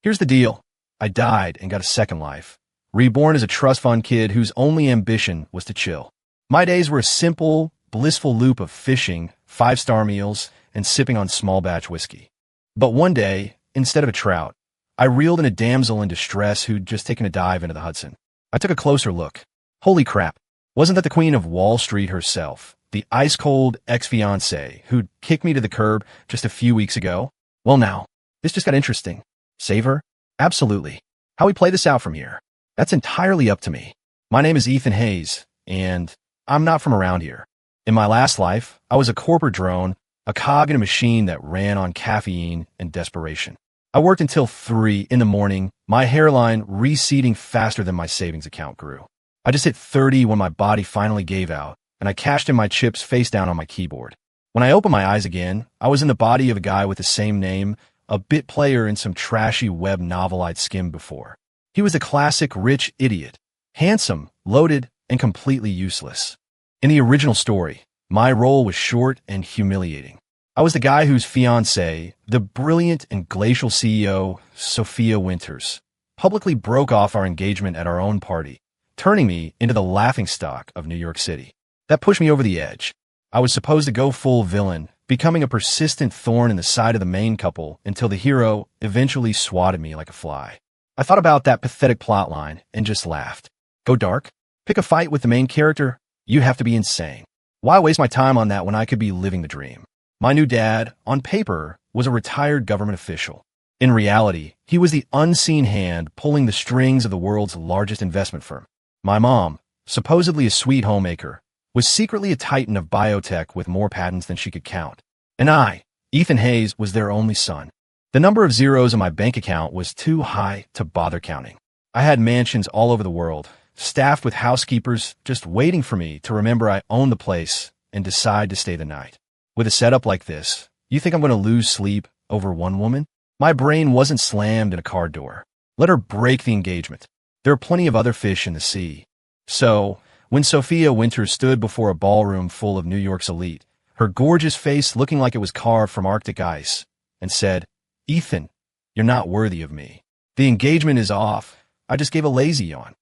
Here's the deal. I died and got a second life, reborn as a trust fund kid whose only ambition was to chill. My days were a simple, blissful loop of fishing, five-star meals, and sipping on small-batch whiskey. But one day, instead of a trout, I reeled in a damsel in distress who'd just taken a dive into the Hudson. I took a closer look. Holy crap. Wasn't that the queen of Wall Street herself, the ice-cold ex-fiancé who'd kicked me to the curb just a few weeks ago? Well now, this just got interesting. Save her? Absolutely. How we play this out from here? That's entirely up to me. My name is Ethan Hayes, and I'm not from around here. In my last life, I was a corporate drone, a cog in a machine that ran on caffeine and desperation. I worked until 3 in the morning, my hairline receding faster than my savings account grew. I just hit 30 when my body finally gave out, and I cashed in my chips face down on my keyboard. When I opened my eyes again, I was in the body of a guy with the same name, a bit player in some trashy web novel I'd skimmed before. He was a classic rich idiot, handsome, loaded, and completely useless. In the original story, my role was short and humiliating. I was the guy whose fiancée, the brilliant and glacial CEO, Sophia Winters, publicly broke off our engagement at our own party, turning me into the laughingstock of New York City. That pushed me over the edge. I was supposed to go full villain, becoming a persistent thorn in the side of the main couple until the hero eventually swatted me like a fly. I thought about that pathetic plotline and just laughed. Go dark? Pick a fight with the main character? You have to be insane. Why waste my time on that when I could be living the dream? My new dad, on paper, was a retired government official. In reality, he was the unseen hand pulling the strings of the world's largest investment firm. My mom, supposedly a sweet homemaker, was secretly a titan of biotech with more patents than she could count. And I, Ethan Hayes, was their only son. The number of zeros in my bank account was too high to bother counting. I had mansions all over the world, staffed with housekeepers just waiting for me to remember I owned the place and decide to stay the night. With a setup like this, you think I'm going to lose sleep over one woman? My brain wasn't slammed in a car door. Let her break the engagement. There are plenty of other fish in the sea. So, when Sophia Winters stood before a ballroom full of New York's elite, her gorgeous face looking like it was carved from Arctic ice, and said, "Ethan, you're not worthy of me. The engagement is off. I just gave a lazy yawn."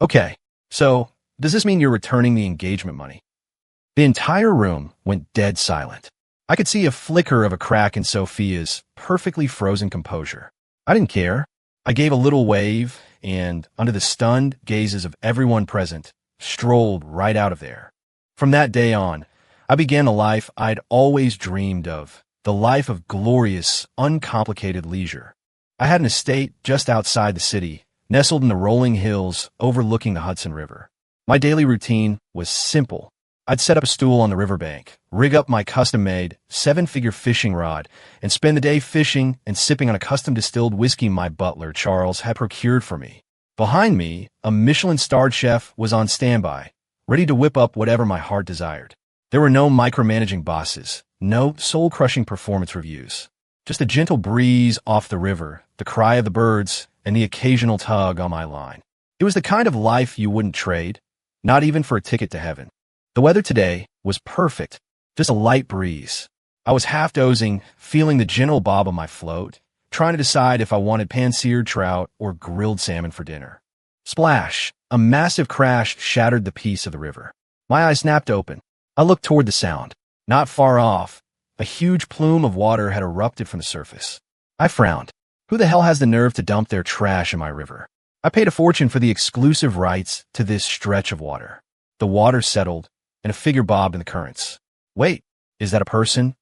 Okay, so does this mean you're returning the engagement money? The entire room went dead silent. I could see a flicker of a crack in Sophia's perfectly frozen composure. I didn't care. I gave a little wave, and, under the stunned gazes of everyone present, strolled right out of there. From that day on, I began a life I'd always dreamed of, the life of glorious, uncomplicated leisure. I had an estate just outside the city, nestled in the rolling hills overlooking the Hudson River. My daily routine was simple. I'd set up a stool on the riverbank, rig up my custom-made, 7-figure fishing rod, and spend the day fishing and sipping on a custom-distilled whiskey my butler, Charles, had procured for me. Behind me, a Michelin-starred chef was on standby, ready to whip up whatever my heart desired. There were no micromanaging bosses, no soul-crushing performance reviews. Just a gentle breeze off the river, the cry of the birds, and the occasional tug on my line. It was the kind of life you wouldn't trade, not even for a ticket to heaven. The weather today was perfect, just a light breeze. I was half dozing, feeling the gentle bob of my float, trying to decide if I wanted pan-seared trout or grilled salmon for dinner. Splash! A massive crash shattered the peace of the river. My eyes snapped open. I looked toward the sound. Not far off, a huge plume of water had erupted from the surface. I frowned. Who the hell has the nerve to dump their trash in my river? I paid a fortune for the exclusive rights to this stretch of water. The water settled, and a figure bobbed in the currents. Wait, is that a person?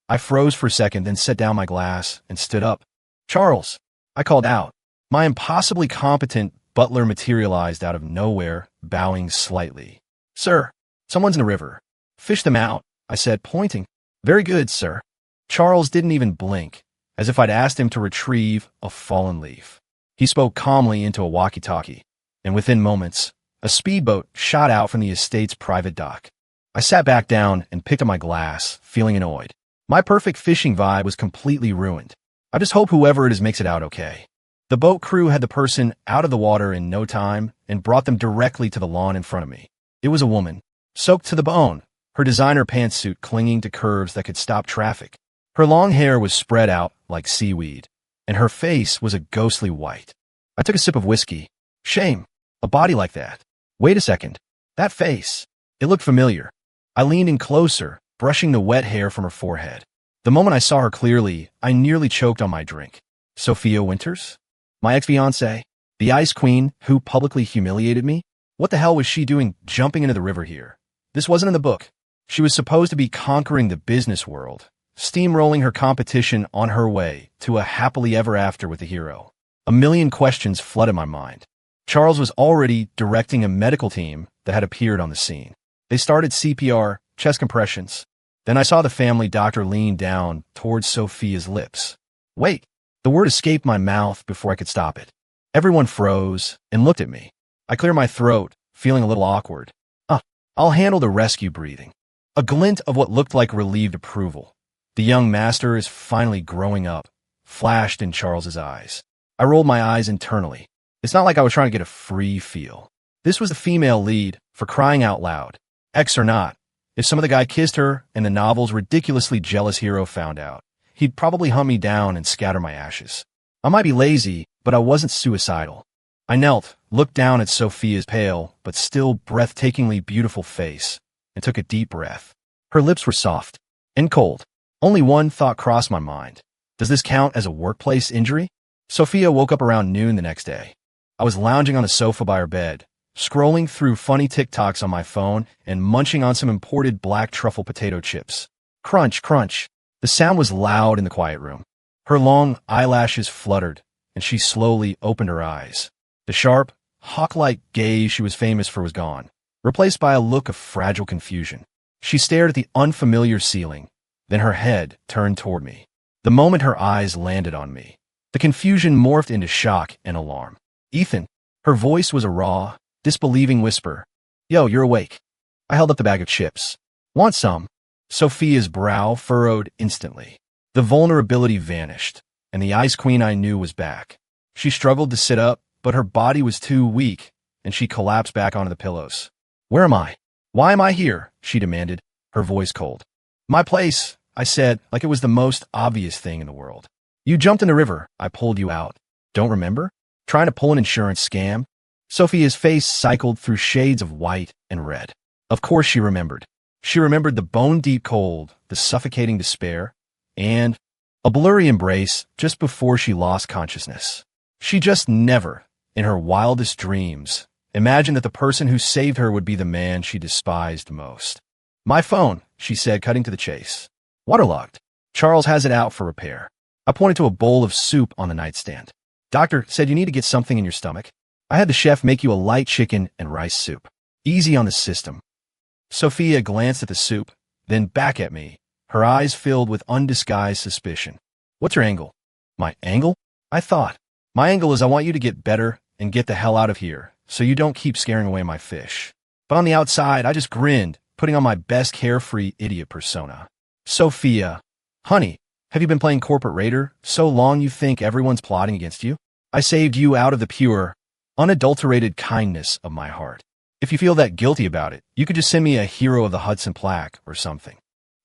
I froze for a second, then set down my glass and stood up. Charles, I called out. My impossibly competent butler materialized out of nowhere, bowing slightly. Sir, someone's in the river. Fish them out, I said, pointing. Very good, sir. Charles didn't even blink, as if I'd asked him to retrieve a fallen leaf. He spoke calmly into a walkie-talkie, and within moments, a speedboat shot out from the estate's private dock. I sat back down and picked up my glass, feeling annoyed. My perfect fishing vibe was completely ruined. I just hope whoever it is makes it out okay. The boat crew had the person out of the water in no time and brought them directly to the lawn in front of me. It was a woman, soaked to the bone, her designer pantsuit clinging to curves that could stop traffic. Her long hair was spread out like seaweed, and her face was a ghostly white. I took a sip of whiskey. Shame. A body like that. Wait a second. That face. It looked familiar. I leaned in closer, brushing the wet hair from her forehead. The moment I saw her clearly, I nearly choked on my drink. Sophia Winters? My ex-fiancée? The Ice Queen who publicly humiliated me? What the hell was she doing jumping into the river here? This wasn't in the book. She was supposed to be conquering the business world, steamrolling her competition on her way to a happily ever after with the hero. A million questions flooded my mind. Charles was already directing a medical team that had appeared on the scene. They started CPR, chest compressions. Then I saw the family doctor lean down towards Sophia's lips. Wait! The word escaped my mouth before I could stop it. Everyone froze and looked at me. I cleared my throat, feeling a little awkward. I'll handle the rescue breathing. A glint of what looked like relieved approval. The young master is finally growing up, flashed in Charles's eyes. I rolled my eyes internally. It's not like I was trying to get a free feel. This was the female lead, for crying out loud. Ex or not, if some of the guy kissed her and the novel's ridiculously jealous hero found out, he'd probably hunt me down and scatter my ashes. I might be lazy, but I wasn't suicidal. I knelt, looked down at Sophia's pale, but still breathtakingly beautiful face, and took a deep breath. Her lips were soft and cold. Only one thought crossed my mind. Does this count as a workplace injury? Sophia woke up around noon the next day. I was lounging on the sofa by her bed, scrolling through funny TikToks on my phone and munching on some imported black truffle potato chips. Crunch, crunch. The sound was loud in the quiet room. Her long eyelashes fluttered, and she slowly opened her eyes. The sharp, hawk-like gaze she was famous for was gone, replaced by a look of fragile confusion. She stared at the unfamiliar ceiling, then her head turned toward me. The moment her eyes landed on me, the confusion morphed into shock and alarm. Ethan. Her voice was a raw, disbelieving whisper. Yo, you're awake. I held up the bag of chips. Want some? Sophia's brow furrowed instantly. The vulnerability vanished, and the Ice Queen I knew was back. She struggled to sit up, but her body was too weak, and she collapsed back onto the pillows. Where am I? Why am I here? She demanded, her voice cold. My place, I said, like it was the most obvious thing in the world. You jumped in the river. I pulled you out. Don't remember? Trying to pull an insurance scam? Sophia's face cycled through shades of white and red. Of course she remembered. She remembered the bone-deep cold, the suffocating despair, and a blurry embrace just before she lost consciousness. She just never, in her wildest dreams, imagined that the person who saved her would be the man she despised most. My phone, she said, cutting to the chase. Waterlogged. Charles has it out for repair. I pointed to a bowl of soup on the nightstand. Doctor said you need to get something in your stomach. I had the chef make you a light chicken and rice soup. Easy on the system. Sophia glanced at the soup, then back at me, her eyes filled with undisguised suspicion. What's your angle? My angle? I thought. My angle is I want you to get better and get the hell out of here, so you don't keep scaring away my fish. But on the outside, I just grinned, putting on my best carefree idiot persona. Sophia. Honey, have you been playing corporate raider so long you think everyone's plotting against you? I saved you out of the pure, unadulterated kindness of my heart. If you feel that guilty about it, you could just send me a Hero of the Hudson plaque or something.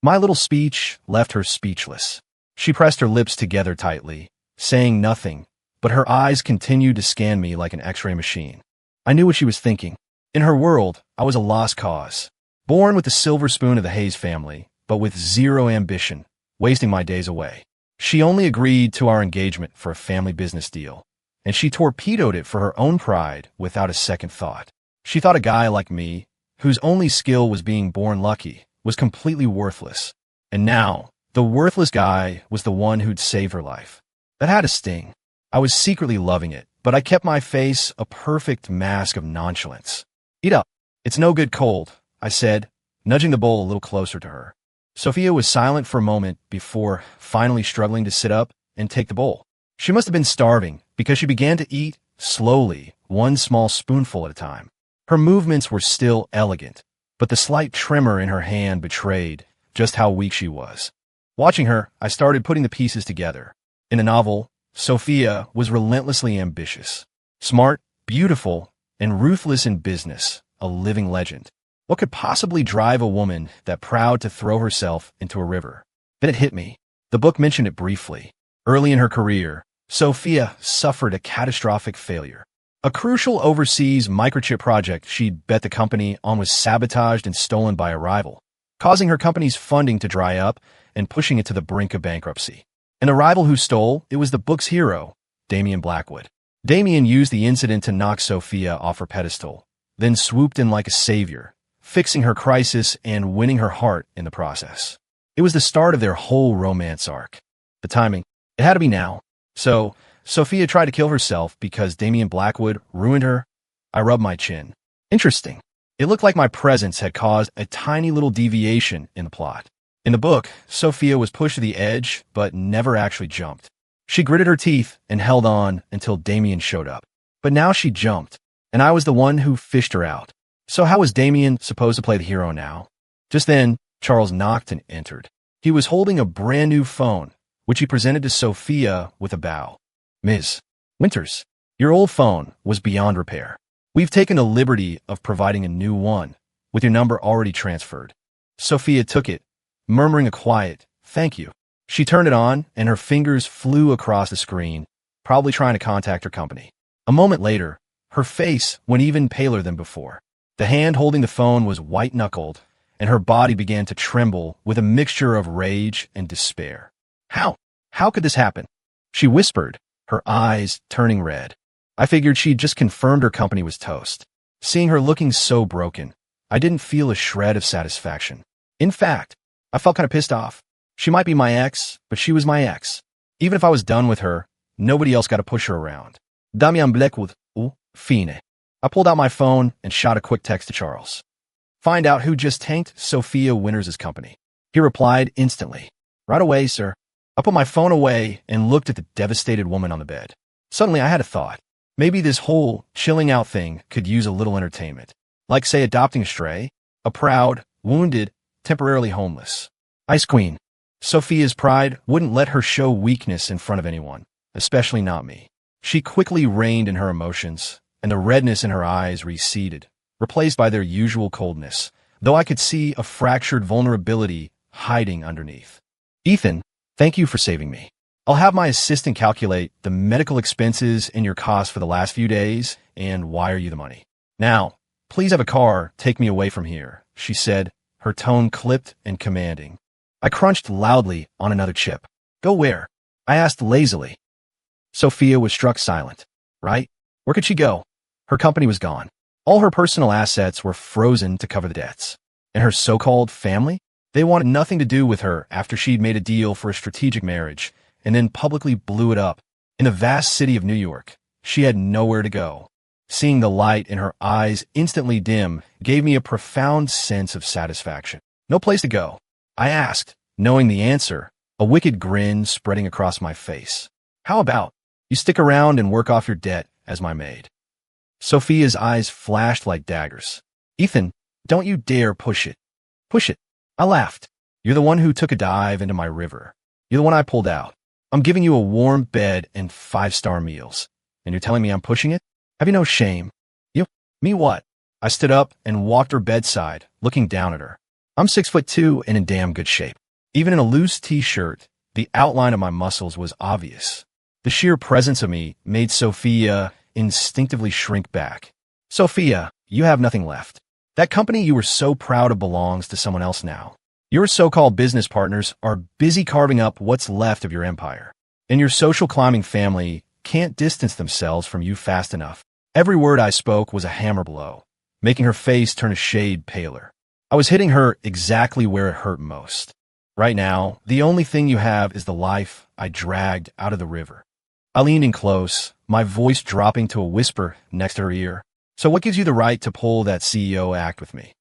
My little speech left her speechless. She pressed her lips together tightly, saying nothing, but her eyes continued to scan me like an X-ray machine. I knew what she was thinking. In her world, I was a lost cause, born with the silver spoon of the Hayes family, but with zero ambition, wasting my days away. She only agreed to our engagement for a family business deal, and she torpedoed it for her own pride without a second thought. She thought a guy like me, whose only skill was being born lucky, was completely worthless. And now, the worthless guy was the one who'd save her life. That had a sting. I was secretly loving it, but I kept my face a perfect mask of nonchalance. Eat up. It's no good cold, I said, nudging the bowl a little closer to her. Sophia was silent for a moment before finally struggling to sit up and take the bowl. She must have been starving because she began to eat slowly, one small spoonful at a time. Her movements were still elegant, but the slight tremor in her hand betrayed just how weak she was. Watching her, I started putting the pieces together. In the novel, Sophia was relentlessly ambitious, smart, beautiful, and ruthless in business, a living legend. What could possibly drive a woman that proud to throw herself into a river? Then it hit me. The book mentioned it briefly. Early in her career, Sophia suffered a catastrophic failure. A crucial overseas microchip project she'd bet the company on was sabotaged and stolen by a rival, causing her company's funding to dry up and pushing it to the brink of bankruptcy. And the rival who stole, it was the book's hero, Damian Blackwood. Damian used the incident to knock Sophia off her pedestal, then swooped in like a savior, fixing her crisis and winning her heart in the process. It was the start of their whole romance arc. The timing, it had to be now. So, Sophia tried to kill herself because Damian Blackwood ruined her. I rubbed my chin. Interesting. It looked like my presence had caused a tiny little deviation in the plot. In the book, Sophia was pushed to the edge, but never actually jumped. She gritted her teeth and held on until Damian showed up. But now she jumped, and I was the one who fished her out. So how was Damian supposed to play the hero now? Just then, Charles knocked and entered. He was holding a brand new phone, which he presented to Sophia with a bow. Ms. Winters, your old phone was beyond repair. We've taken the liberty of providing a new one, with your number already transferred. Sophia took it, murmuring a quiet, thank you. She turned it on, and her fingers flew across the screen, probably trying to contact her company. A moment later, her face went even paler than before. The hand holding the phone was white-knuckled, and her body began to tremble with a mixture of rage and despair. How could this happen? She whispered, her eyes turning red. I figured she'd just confirmed her company was toast. Seeing her looking so broken, I didn't feel a shred of satisfaction. In fact, I felt kind of pissed off. She might be my ex, but she was my ex. Even if I was done with her, nobody else got to push her around. Damian Blackwood, fine. I pulled out my phone and shot a quick text to Charles. Find out who just tanked Sophia Winters' company. He replied instantly. Right away, sir. I put my phone away and looked at the devastated woman on the bed. Suddenly, I had a thought. Maybe this whole chilling out thing could use a little entertainment. Like, say, adopting a stray, a proud, wounded, temporarily homeless. Ice Queen. Sophia's pride wouldn't let her show weakness in front of anyone, especially not me. She quickly reined in her emotions, and the redness in her eyes receded, replaced by their usual coldness, though I could see a fractured vulnerability hiding underneath. Ethan, thank you for saving me. I'll have my assistant calculate the medical expenses and your costs for the last few days and wire you the money. Now, please have a car take me away from here, she said, her tone clipped and commanding. I crunched loudly on another chip. Go where? I asked lazily. Sophia was struck silent. Right? Where could she go? Her company was gone. All her personal assets were frozen to cover the debts. And her so-called family? They wanted nothing to do with her after she'd made a deal for a strategic marriage and then publicly blew it up. In the vast city of New York, she had nowhere to go. Seeing the light in her eyes instantly dim gave me a profound sense of satisfaction. No place to go. I asked, knowing the answer, a wicked grin spreading across my face. How about you stick around and work off your debt as my maid? Sophia's eyes flashed like daggers. Ethan, don't you dare push it. Push it. I laughed. You're the one who took a dive into my river. You're the one I pulled out. I'm giving you a warm bed and 5-star meals. And you're telling me I'm pushing it? Have you no shame? You? Me what? I stood up and walked her bedside, looking down at her. I'm 6'2" and in damn good shape. Even in a loose t-shirt, the outline of my muscles was obvious. The sheer presence of me made Sophia instinctively shrink back. Sophia, you have nothing left. That company you were so proud of belongs to someone else now. Your so-called business partners are busy carving up what's left of your empire. And your social climbing family can't distance themselves from you fast enough. Every word I spoke was a hammer blow, making her face turn a shade paler. I was hitting her exactly where it hurt most. Right now, the only thing you have is the life I dragged out of the river. I leaned in close, my voice dropping to a whisper next to her ear. So what gives you the right to pull that CEO act with me?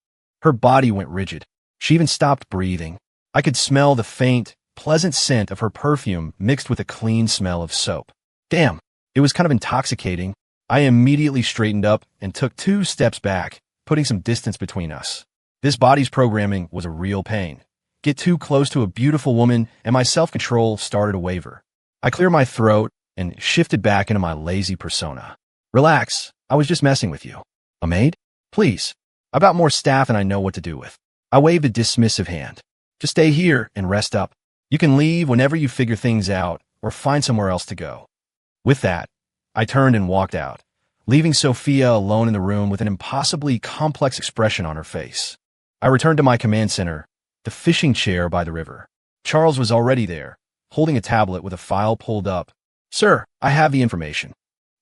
Her body went rigid. She even stopped breathing. I could smell the faint, pleasant scent of her perfume mixed with a clean smell of soap. Damn, it was kind of intoxicating. I immediately straightened up and took 2 steps back, putting some distance between us. This body's programming was a real pain. Get too close to a beautiful woman and my self-control started to waver. I cleared my throat and shifted back into my lazy persona. Relax, I was just messing with you. A maid? Please. I've got more staff than I know what to do with. I waved a dismissive hand. Just stay here and rest up. You can leave whenever you figure things out or find somewhere else to go. With that, I turned and walked out, leaving Sophia alone in the room with an impossibly complex expression on her face. I returned to my command center, the fishing chair by the river. Charles was already there, holding a tablet with a file pulled up. Sir, I have the information.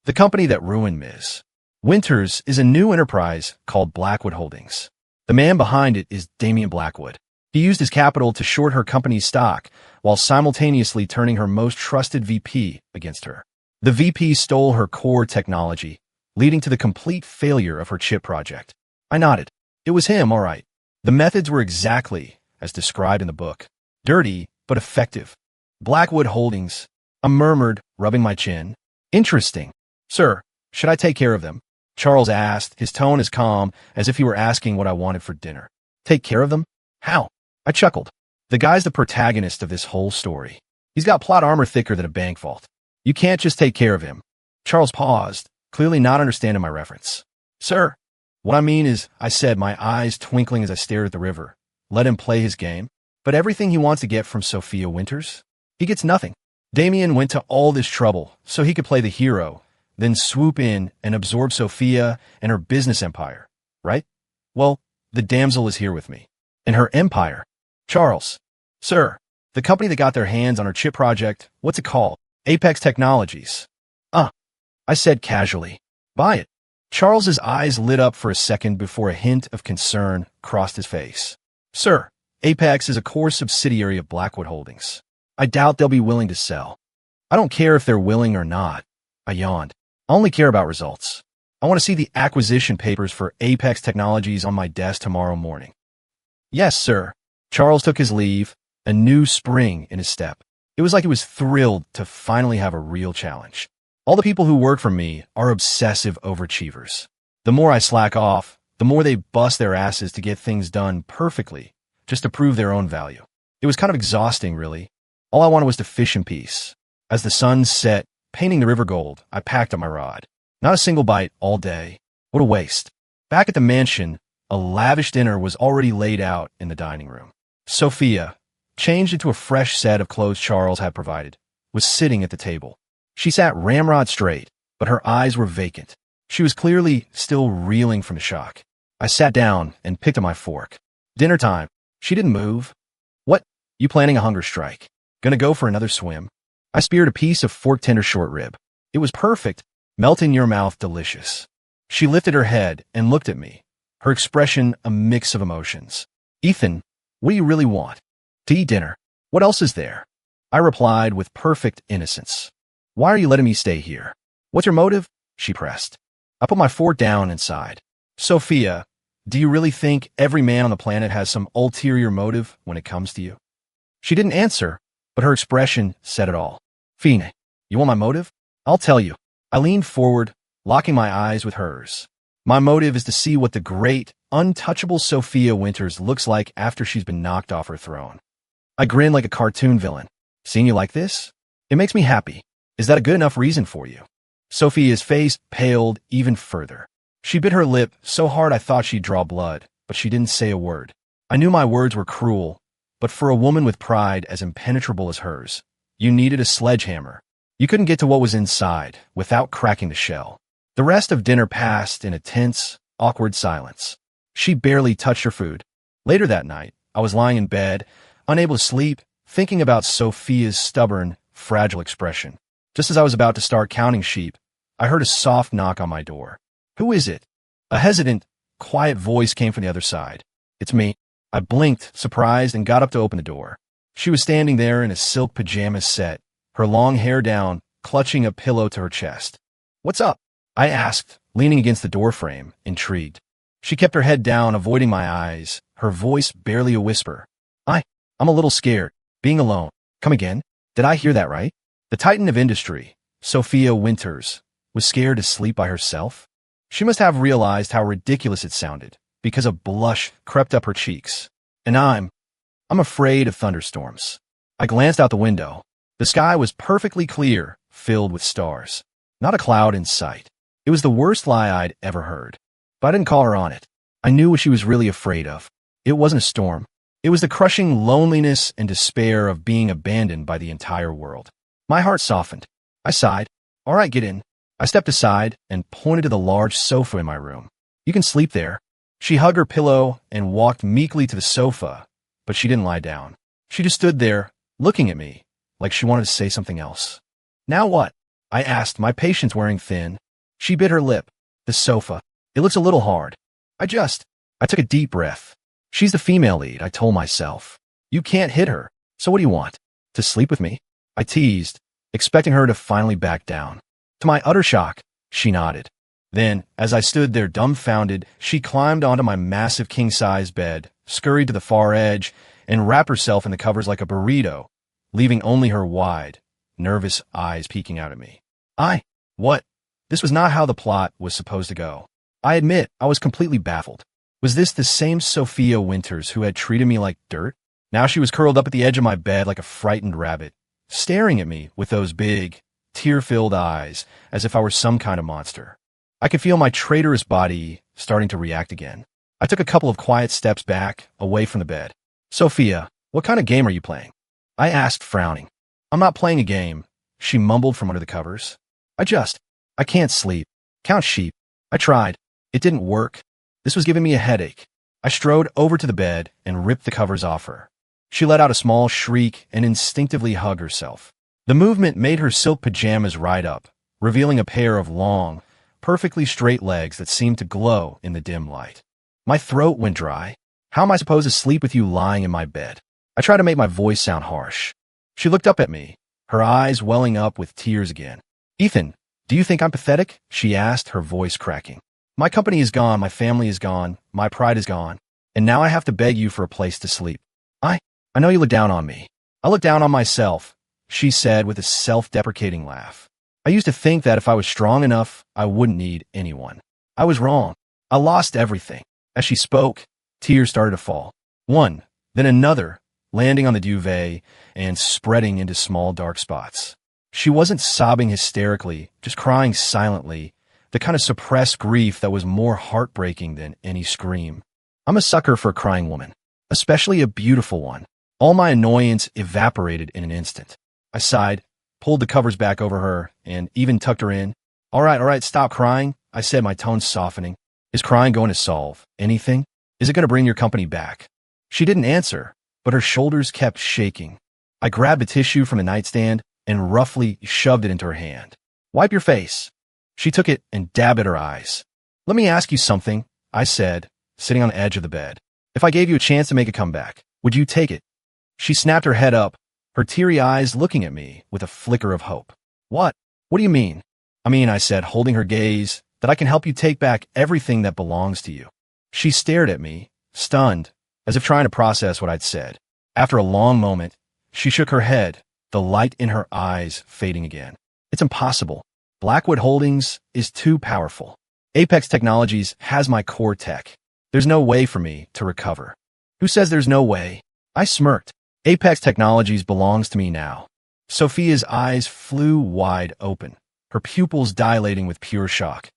The company that ruined Ms. Winters is a new enterprise called Blackwood Holdings. The man behind it is Damian Blackwood. He used his capital to short her company's stock while simultaneously turning her most trusted VP against her. The VP stole her core technology, leading to the complete failure of her chip project. I nodded. It was him, all right. The methods were exactly as described in the book. Dirty, but effective. Blackwood Holdings. I murmured, rubbing my chin. Interesting. Sir, should I take care of them? Charles asked, his tone as calm as if he were asking what I wanted for dinner. Take care of them? How? I chuckled. The guy's the protagonist of this whole story. He's got plot armor thicker than a bank vault. You can't just take care of him. Charles paused, clearly not understanding my reference. Sir, what I mean is, I said, my eyes twinkling as I stared at the river. Let him play his game. But everything he wants to get from Sophia Winters, he gets nothing. Damian went to all this trouble so he could play the hero, then swoop in and absorb Sophia and her business empire, right? Well, the damsel is here with me. And her empire. Charles. Sir, the company that got their hands on her chip project, what's it called? Apex Technologies. I said casually. Buy it. Charles's eyes lit up for a second before a hint of concern crossed his face. Sir, Apex is a core subsidiary of Blackwood Holdings. I doubt they'll be willing to sell. I don't care if they're willing or not. I yawned. I only care about results. I want to see the acquisition papers for Apex Technologies on my desk tomorrow morning. Yes, sir. Charles took his leave, a new spring in his step. It was like he was thrilled to finally have a real challenge. All the people who work for me are obsessive overachievers. The more I slack off, the more they bust their asses to get things done perfectly, just to prove their own value. It was kind of exhausting, really. All I wanted was to fish in peace. As the sun set, painting the river gold, I packed up my rod. Not a single bite all day. What a waste. Back at the mansion, a lavish dinner was already laid out in the dining room. Sophia, changed into a fresh set of clothes Charles had provided, was sitting at the table. She sat ramrod straight, but her eyes were vacant. She was clearly still reeling from the shock. I sat down and picked up my fork. Dinner time. She didn't move. What? You planning a hunger strike? Gonna go for another swim? I speared a piece of fork tender short rib. It was perfect. Melt in your mouth delicious. She lifted her head and looked at me, her expression a mix of emotions. Ethan, what do you really want? To eat dinner. What else is there? I replied with perfect innocence. Why are you letting me stay here? What's your motive? She pressed. I put my fork down and sighed. Sophia, do you really think every man on the planet has some ulterior motive when it comes to you? She didn't answer, but her expression said it all. Fine, you want my motive? I'll tell you. I leaned forward, locking my eyes with hers. My motive is to see what the great, untouchable Sophia Winters looks like after she's been knocked off her throne. I grinned like a cartoon villain. Seeing you like this? It makes me happy. Is that a good enough reason for you? Sophia's face paled even further. She bit her lip so hard I thought she'd draw blood, but she didn't say a word. I knew my words were cruel, but for a woman with pride as impenetrable as hers, you needed a sledgehammer. You couldn't get to what was inside without cracking the shell. The rest of dinner passed in a tense, awkward silence. She barely touched her food. Later that night, I was lying in bed, unable to sleep, thinking about Sophia's stubborn, fragile expression. Just as I was about to start counting sheep, I heard a soft knock on my door. Who is it? A hesitant, quiet voice came from the other side. It's me. I blinked, surprised, and got up to open the door. She was standing there in a silk pajamas set, her long hair down, clutching a pillow to her chest. What's up? I asked, leaning against the doorframe, intrigued. She kept her head down, avoiding my eyes, her voice barely a whisper. I'm a little scared. Being alone. Come again? Did I hear that right? The titan of industry, Sophia Winters, was scared to sleep by herself? She must have realized how ridiculous it sounded, because a blush crept up her cheeks. And I'm afraid of thunderstorms. I glanced out the window. The sky was perfectly clear, filled with stars. Not a cloud in sight. It was the worst lie I'd ever heard. But I didn't call her on it. I knew what she was really afraid of. It wasn't a storm. It was the crushing loneliness and despair of being abandoned by the entire world. My heart softened. I sighed. All right, get in. I stepped aside and pointed to the large sofa in my room. You can sleep there. She hugged her pillow and walked meekly to the sofa, but she didn't lie down. She just stood there, looking at me, like she wanted to say something else. Now what? I asked, my patience wearing thin. She bit her lip. The sofa. It looks a little hard. I took a deep breath. She's the female lead, I told myself. You can't hit her. So what do you want? To sleep with me? I teased, expecting her to finally back down. To my utter shock, she nodded. Then, as I stood there dumbfounded, she climbed onto my massive king-size bed, scurried to the far edge, and wrapped herself in the covers like a burrito, leaving only her wide, nervous eyes peeking out at me. What? This was not how the plot was supposed to go. I admit, I was completely baffled. Was this the same Sophia Winters who had treated me like dirt? Now she was curled up at the edge of my bed like a frightened rabbit, staring at me with those big, tear-filled eyes, as if I were some kind of monster. I could feel my traitorous body starting to react again. I took a couple of quiet steps back, away from the bed. Sophia, what kind of game are you playing? I asked, frowning. I'm not playing a game, she mumbled from under the covers. I can't sleep. Count sheep. I tried. It didn't work. This was giving me a headache. I strode over to the bed and ripped the covers off her. She let out a small shriek and instinctively hugged herself. The movement made her silk pajamas ride up, revealing a pair of long, perfectly straight legs that seemed to glow in the dim light. My throat went dry. How am I supposed to sleep with you lying in my bed? I tried to make my voice sound harsh. She looked up at me, her eyes welling up with tears again. Ethan, do you think I'm pathetic? She asked, her voice cracking. My company is gone, my family is gone, my pride is gone, and now I have to beg you for a place to sleep. I know you look down on me. I look down on myself, she said with a self-deprecating laugh. I used to think that if I was strong enough, I wouldn't need anyone. I was wrong. I lost everything. As she spoke, tears started to fall. One, then another, landing on the duvet and spreading into small dark spots. She wasn't sobbing hysterically, just crying silently, the kind of suppressed grief that was more heartbreaking than any scream. I'm a sucker for a crying woman, especially a beautiful one. All my annoyance evaporated in an instant. I sighed, pulled the covers back over her, and even tucked her in. All right, stop crying, I said, my tone softening. Is crying going to solve anything? Is it going to bring your company back? She didn't answer, but her shoulders kept shaking. I grabbed a tissue from the nightstand and roughly shoved it into her hand. Wipe your face. She took it and dabbed at her eyes. Let me ask you something, I said, sitting on the edge of the bed. If I gave you a chance to make a comeback, would you take it? She snapped her head up, her teary eyes looking at me with a flicker of hope. What? What do you mean? I said, holding her gaze, that I can help you take back everything that belongs to you. She stared at me, stunned, as if trying to process what I'd said. After a long moment, she shook her head, the light in her eyes fading again. It's impossible. Blackwood Holdings is too powerful. Apex Technologies has my core tech. There's no way for me to recover. Who says there's no way? I smirked. Apex Technologies belongs to me now. Sophia's eyes flew wide open, her pupils dilating with pure shock.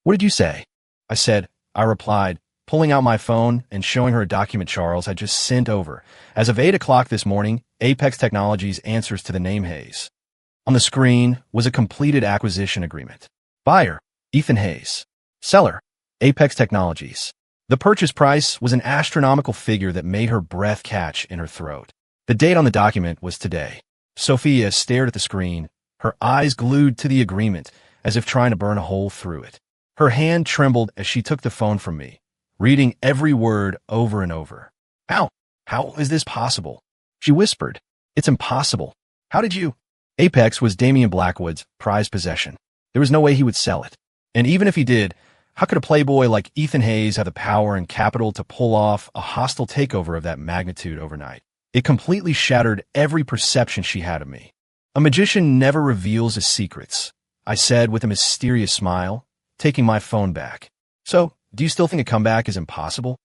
What did you say? I replied, pulling out my phone and showing her a document Charles had just sent over. As of 8 o'clock this morning, Apex Technologies answers to the name Hayes. On the screen was a completed acquisition agreement. Buyer, Ethan Hayes. Seller, Apex Technologies. The purchase price was an astronomical figure that made her breath catch in her throat. The date on the document was today. Sophia stared at the screen, her eyes glued to the agreement, as if trying to burn a hole through it. Her hand trembled as she took the phone from me, reading every word over and over. How is this possible? She whispered. It's impossible. How did you? Apex was Damian Blackwood's prized possession. There was no way he would sell it. And even if he did, how could a playboy like Ethan Hayes have the power and capital to pull off a hostile takeover of that magnitude overnight? It completely shattered every perception she had of me. A magician never reveals his secrets, I said with a mysterious smile, taking my phone back. So, do you still think a comeback is impossible?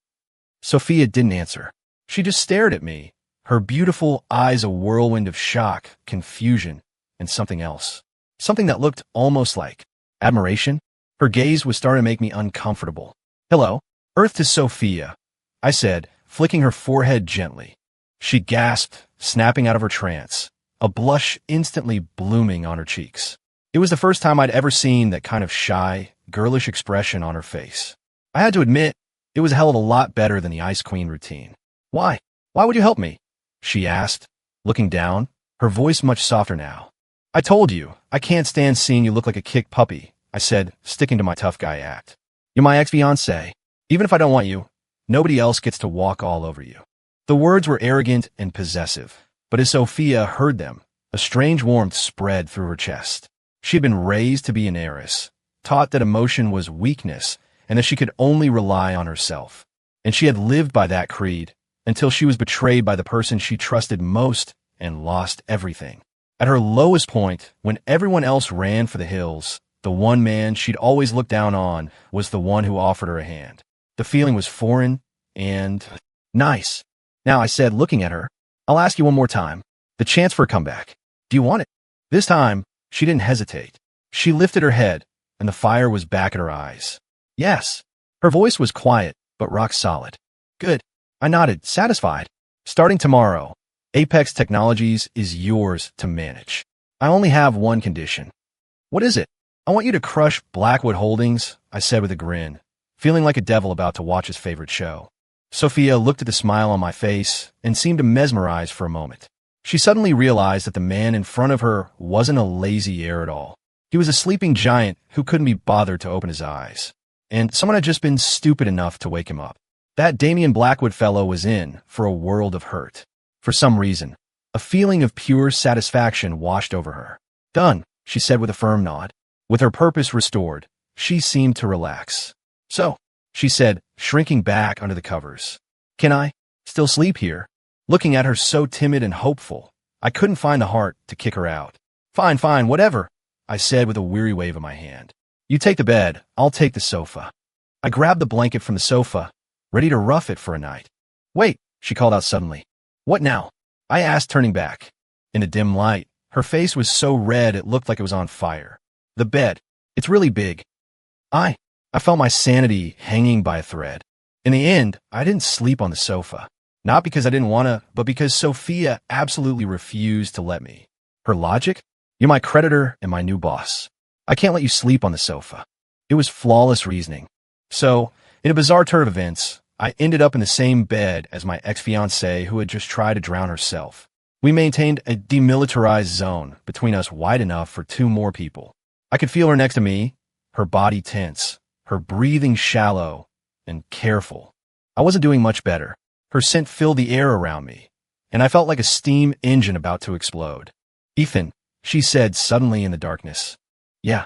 Sophia didn't answer. She just stared at me, her beautiful eyes a whirlwind of shock, confusion, and something else. Something that looked almost like admiration. Her gaze was starting to make me uncomfortable. Hello, Earth to Sophia, I said, flicking her forehead gently. She gasped, snapping out of her trance, a blush instantly blooming on her cheeks. It was the first time I'd ever seen that kind of shy, girlish expression on her face. I had to admit, it was a hell of a lot better than the Ice Queen routine. Why? Why would you help me? She asked, looking down, her voice much softer now. I told you, I can't stand seeing you look like a kicked puppy, I said, sticking to my tough guy act. You're my ex-fiancé. Even if I don't want you, nobody else gets to walk all over you. The words were arrogant and possessive, but as Sophia heard them, a strange warmth spread through her chest. She had been raised to be an heiress, taught that emotion was weakness and that she could only rely on herself. And she had lived by that creed until she was betrayed by the person she trusted most and lost everything. At her lowest point, when everyone else ran for the hills, the one man she'd always looked down on was the one who offered her a hand. The feeling was foreign and nice. Now, I said, looking at her, I'll ask you one more time. The chance for a comeback. Do you want it? This time, she didn't hesitate. She lifted her head, and the fire was back in her eyes. Yes. Her voice was quiet, but rock solid. Good. I nodded, satisfied. Starting tomorrow, Apex Technologies is yours to manage. I only have one condition. What is it? I want you to crush Blackwood Holdings, I said with a grin, feeling like a devil about to watch his favorite show. Sophia looked at the smile on my face and seemed mesmerized for a moment. She suddenly realized that the man in front of her wasn't a lazy heir at all. He was a sleeping giant who couldn't be bothered to open his eyes. And someone had just been stupid enough to wake him up. That Damian Blackwood fellow was in for a world of hurt. For some reason, a feeling of pure satisfaction washed over her. Done, she said with a firm nod. With her purpose restored, she seemed to relax. So, she said, shrinking back under the covers. Can I still sleep here? Looking at her so timid and hopeful, I couldn't find the heart to kick her out. Fine, fine, whatever, I said with a weary wave of my hand. You take the bed, I'll take the sofa. I grabbed the blanket from the sofa, ready to rough it for a night. Wait, she called out suddenly. What now? I asked, turning back. In the dim light, her face was so red it looked like it was on fire. The bed. It's really big. I felt my sanity hanging by a thread. In the end, I didn't sleep on the sofa. Not because I didn't want to, but because Sophia absolutely refused to let me. Her logic? You're my creditor and my new boss. I can't let you sleep on the sofa. It was flawless reasoning. So, in a bizarre turn of events, I ended up in the same bed as my ex-fiancée who had just tried to drown herself. We maintained a demilitarized zone between us wide enough for 2 more people. I could feel her next to me, her body tense, her breathing shallow and careful. I wasn't doing much better. Her scent filled the air around me, and I felt like a steam engine about to explode. Ethan, she said suddenly in the darkness. Yeah.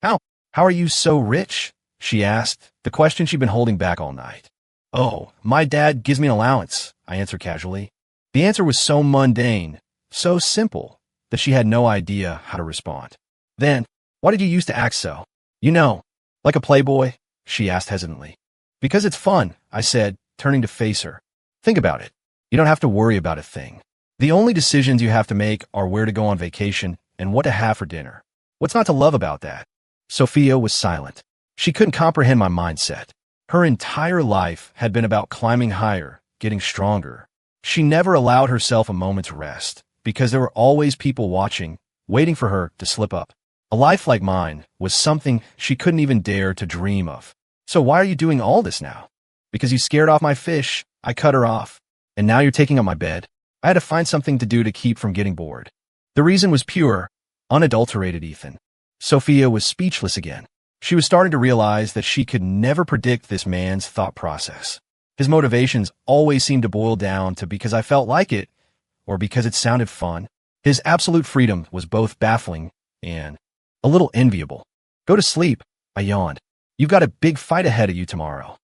How are you so rich? She asked, the question she'd been holding back all night. Oh, my dad gives me an allowance, I answered casually. The answer was so mundane, so simple, that she had no idea how to respond. Then, why did you used to act so? You know, like a playboy? She asked hesitantly. Because it's fun, I said, turning to face her. Think about it. You don't have to worry about a thing. The only decisions you have to make are where to go on vacation and what to have for dinner. What's not to love about that? Sophia was silent. She couldn't comprehend my mindset. Her entire life had been about climbing higher, getting stronger. She never allowed herself a moment's rest, because there were always people watching, waiting for her to slip up. A life like mine was something she couldn't even dare to dream of. So why are you doing all this now? Because you scared off my fish, I cut her off. And now you're taking up my bed. I had to find something to do to keep from getting bored. The reason was pure, unadulterated Ethan. Sophia was speechless again. She was starting to realize that she could never predict this man's thought process. His motivations always seemed to boil down to because I felt like it, or because it sounded fun. His absolute freedom was both baffling and a little enviable. Go to sleep, I yawned. You've got a big fight ahead of you tomorrow.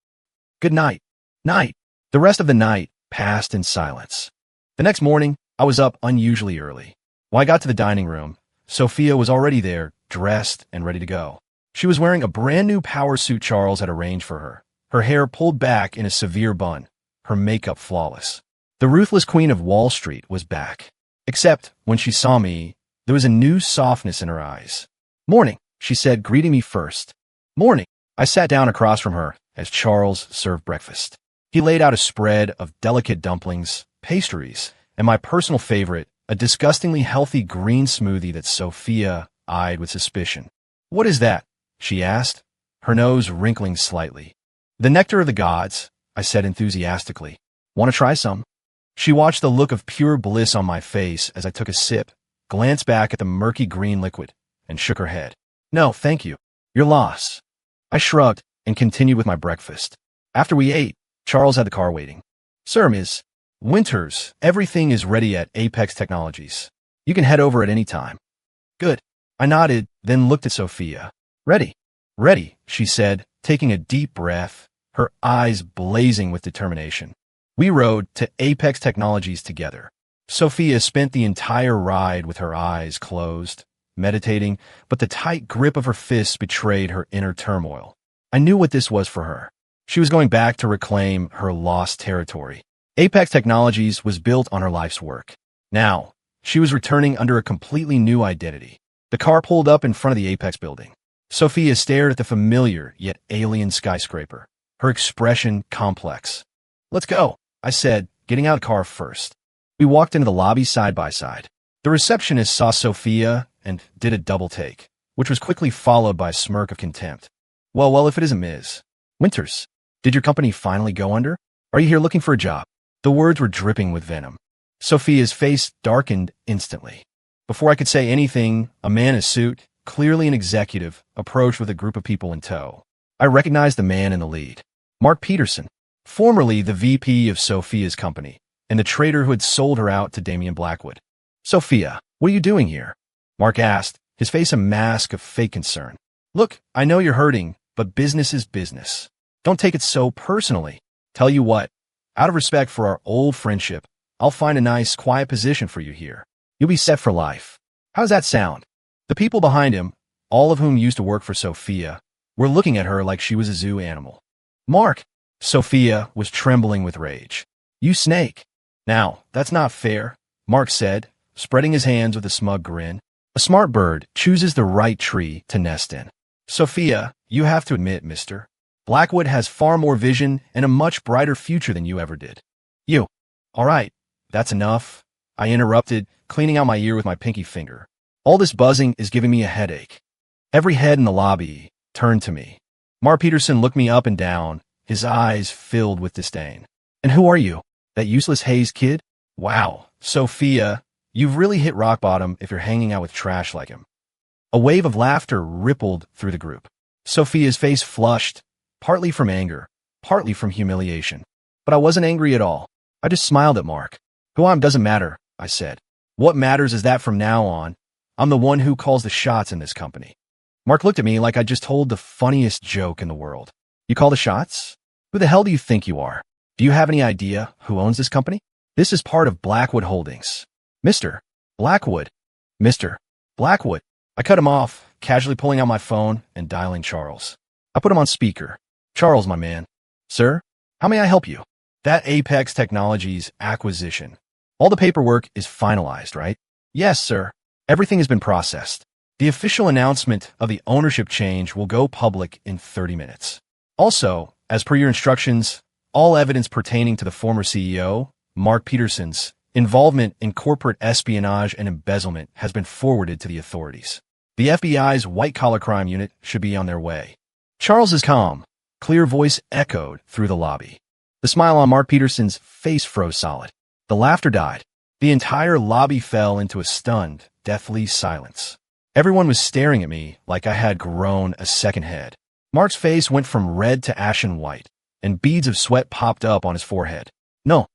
Good night. Night. The rest of the night passed in silence. The next morning, I was up unusually early. When I got to the dining room, Sophia was already there, dressed and ready to go. She was wearing a brand new power suit Charles had arranged for her, her hair pulled back in a severe bun, her makeup flawless. The ruthless queen of Wall Street was back. Except, when she saw me, there was a new softness in her eyes. Morning, she said, greeting me first. Morning. I sat down across from her as Charles served breakfast. He laid out a spread of delicate dumplings, pastries, and my personal favorite, a disgustingly healthy green smoothie that Sophia eyed with suspicion. "What is that?" she asked, her nose wrinkling slightly. "The nectar of the gods," I said enthusiastically. "Want to try some?" She watched the look of pure bliss on my face as I took a sip, glanced back at the murky green liquid, and shook her head. "No, thank you. Your loss." I shrugged and continued with my breakfast. After we ate, Charles had the car waiting. "Sir, Ms. Winters, everything is ready at Apex Technologies. You can head over at any time." "Good." I nodded, then looked at Sophia. "Ready." "Ready," she said, taking a deep breath, her eyes blazing with determination. We rode to Apex Technologies together. Sophia spent the entire ride with her eyes closed, meditating, but the tight grip of her fists betrayed her inner turmoil. I knew what this was for her. She was going back to reclaim her lost territory. Apex Technologies was built on her life's work. Now, she was returning under a completely new identity. The car pulled up in front of the Apex building. Sophia stared at the familiar yet alien skyscraper, her expression complex. "Let's go," I said, getting out of the car first. We walked into the lobby side by side. The receptionist saw Sophia and did a double take, which was quickly followed by a smirk of contempt. Well, if it isn't Ms. Winters, did your company finally go under? Are you here looking for a job?" The words were dripping with venom. Sophia's face darkened instantly. Before I could say anything, a man in a suit, clearly an executive, approached with a group of people in tow. I recognized the man in the lead. Mark Peterson, formerly the VP of Sophia's company, and the trader who had sold her out to Damian Blackwood. "Sophia, what are you doing here?" Mark asked, his face a mask of fake concern. "Look, I know you're hurting, but business is business. Don't take it so personally. Tell you what, out of respect for our old friendship, I'll find a nice, quiet position for you here. You'll be set for life. How does that sound?" The people behind him, all of whom used to work for Sophia, were looking at her like she was a zoo animal. "Mark!" Sophia was trembling with rage. "You snake!" "Now, that's not fair," Mark said, spreading his hands with a smug grin. "A smart bird chooses the right tree to nest in. Sophia, you have to admit, mister, Blackwood has far more vision and a much brighter future than you ever did." "You." "All right, that's enough," I interrupted, cleaning out my ear with my pinky finger. "All this buzzing is giving me a headache." Every head in the lobby turned to me. Mark Peterson looked me up and down, his eyes filled with disdain. "And who are you? That useless Hayes kid? Wow, Sophia, you've really hit rock bottom if you're hanging out with trash like him." A wave of laughter rippled through the group. Sophia's face flushed, partly from anger, partly from humiliation. But I wasn't angry at all. I just smiled at Mark. "Who I am doesn't matter," I said. "What matters is that from now on, I'm the one who calls the shots in this company." Mark looked at me like I just told the funniest joke in the world. "You call the shots? Who the hell do you think you are? Do you have any idea who owns this company? This is part of Blackwood Holdings." "Mr. Blackwood." "Mr. Blackwood." I cut him off, casually pulling out my phone and dialing Charles. I put him on speaker. "Charles, my man." "Sir, how may I help you?" "That Apex Technologies acquisition. All the paperwork is finalized, right?" "Yes, sir. Everything has been processed. The official announcement of the ownership change will go public in 30 minutes. Also, as per your instructions, all evidence pertaining to the former CEO, Mark Peterson's, involvement in corporate espionage and embezzlement has been forwarded to the authorities. The FBI's white-collar crime unit should be on their way." Charles's calm, clear voice echoed through the lobby. The smile on Mark Peterson's face froze solid. The laughter died. The entire lobby fell into a stunned, deathly silence. Everyone was staring at me like I had grown a second head. Mark's face went from red to ashen white, and beads of sweat popped up on his forehead. "No,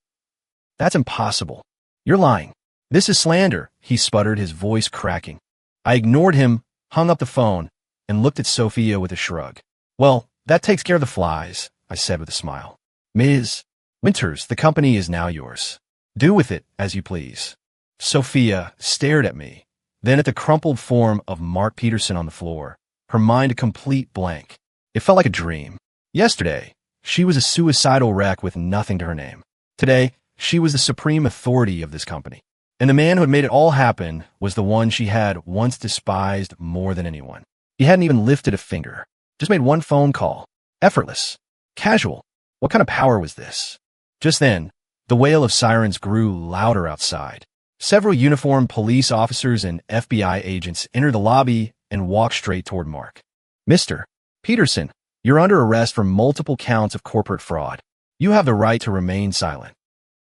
that's impossible. You're lying. This is slander," he sputtered, his voice cracking. I ignored him, hung up the phone, and looked at Sophia with a shrug. "Well, that takes care of the flies," I said with a smile. "Ms. Winters, the company is now yours. Do with it as you please." Sophia stared at me, then at the crumpled form of Mark Peterson on the floor, her mind a complete blank. It felt like a dream. Yesterday, she was a suicidal wreck with nothing to her name. Today, she was the supreme authority of this company. And the man who had made it all happen was the one she had once despised more than anyone. He hadn't even lifted a finger, just made one phone call. Effortless. Casual. What kind of power was this? Just then, the wail of sirens grew louder outside. Several uniformed police officers and FBI agents entered the lobby and walked straight toward Mark. Mr. Peterson, you're under arrest for multiple counts of corporate fraud. You have the right to remain silent.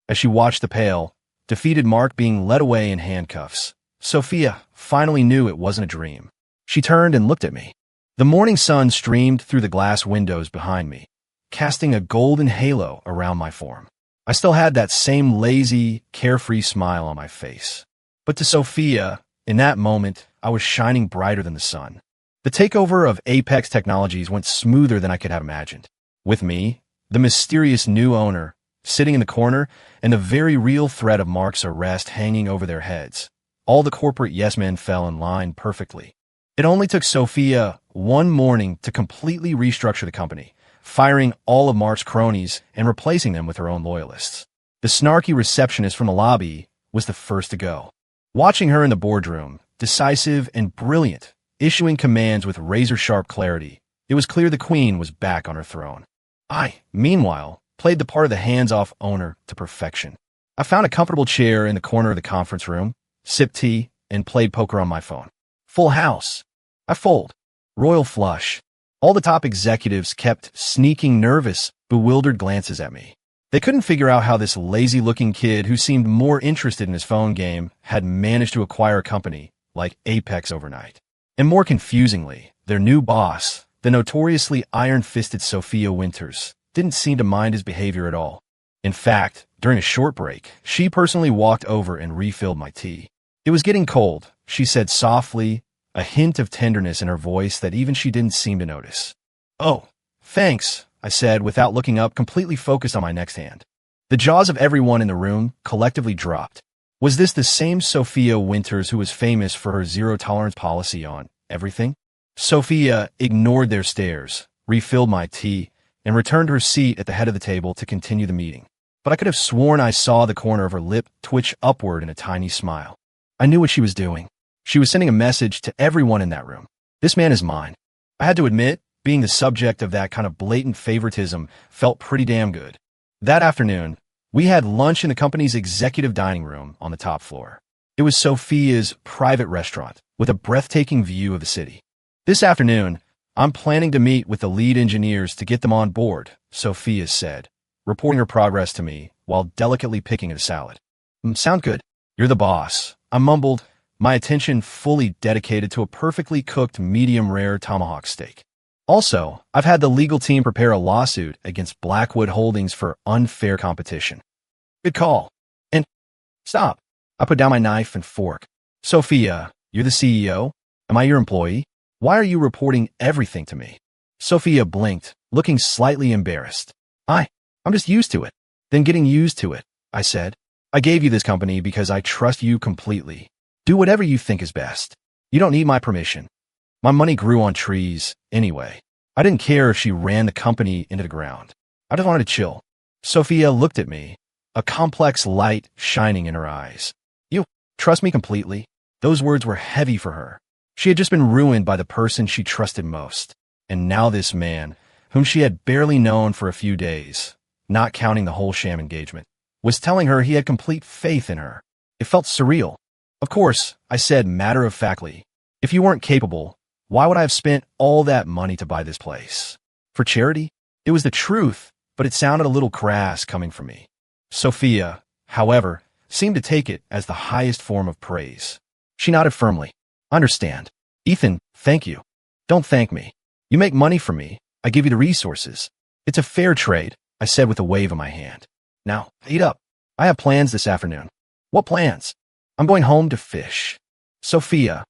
As she watched the pale, defeated Mark being led away in handcuffs, Sophia finally knew it wasn't a dream. She turned and looked at me. The morning sun streamed through the glass windows behind me, casting a golden halo around my form. I still had that same lazy, carefree smile on my face. But to Sophia, in that moment, I was shining brighter than the sun. The takeover of Apex Technologies went smoother than I could have imagined. With me, the mysterious new owner, sitting in the corner, and the very real threat of Mark's arrest hanging over their heads, all the corporate yes-men fell in line perfectly. It only took Sophia one morning to completely restructure the company, firing all of Mark's cronies and replacing them with her own loyalists. The snarky receptionist from the lobby was the first to go. Watching her in the boardroom, decisive and brilliant, issuing commands with razor-sharp clarity, it was clear the queen was back on her throne. I, meanwhile, played the part of the hands-off owner to perfection. I found a comfortable chair in the corner of the conference room, sipped tea, and played poker on my phone. Full house. I fold. Royal flush. All the top executives kept sneaking nervous, bewildered glances at me. They couldn't figure out how this lazy-looking kid who seemed more interested in his phone game had managed to acquire a company like Apex overnight. And more confusingly, their new boss, the notoriously iron-fisted Sophia Winters, didn't seem to mind his behavior at all. In fact, during a short break, she personally walked over and refilled my tea. It was getting cold, she said softly, a hint of tenderness in her voice that even she didn't seem to notice. Oh, thanks, I said without looking up, completely focused on my next hand. The jaws of everyone in the room collectively dropped. Was this the same Sophia Winters who was famous for her zero-tolerance policy on everything? Sophia ignored their stares, refilled my tea, and returned to her seat at the head of the table to continue the meeting. But I could have sworn I saw the corner of her lip twitch upward in a tiny smile. I knew what she was doing. She was sending a message to everyone in that room. This man is mine. I had to admit, being the subject of that kind of blatant favoritism felt pretty damn good. That afternoon, we had lunch in the company's executive dining room on the top floor. It was Sophia's private restaurant with a breathtaking view of the city. This afternoon, I'm planning to meet with the lead engineers to get them on board, Sophia said, reporting her progress to me while delicately picking at a salad. Sound good? You're the boss. I mumbled, my attention fully dedicated to a perfectly cooked medium-rare tomahawk steak. Also, I've had the legal team prepare a lawsuit against Blackwood Holdings for unfair competition. Good call. And stop. I put down my knife and fork. Sophia, you're the CEO? Am I your employee? Why are you reporting everything to me? Sophia blinked, looking slightly embarrassed. I'm just used to it. Then getting used to it, I said. I gave you this company because I trust you completely. Do whatever you think is best. You don't need my permission. My money grew on trees, anyway. I didn't care if she ran the company into the ground. I just wanted to chill. Sophia looked at me, a complex light shining in her eyes. You trust me completely? Those words were heavy for her. She had just been ruined by the person she trusted most. And now this man, whom she had barely known for a few days, not counting the whole sham engagement, was telling her he had complete faith in her. It felt surreal. Of course, I said matter-of-factly, if you weren't capable, why would I have spent all that money to buy this place? For charity? It was the truth, but it sounded a little crass coming from me. Sophia, however, seemed to take it as the highest form of praise. She nodded firmly. Understand. Ethan, thank you. Don't thank me. You make money for me. I give you the resources. It's a fair trade, I said with a wave of my hand. Now, eat up. I have plans this afternoon. What plans? I'm going home to fish. Sophia.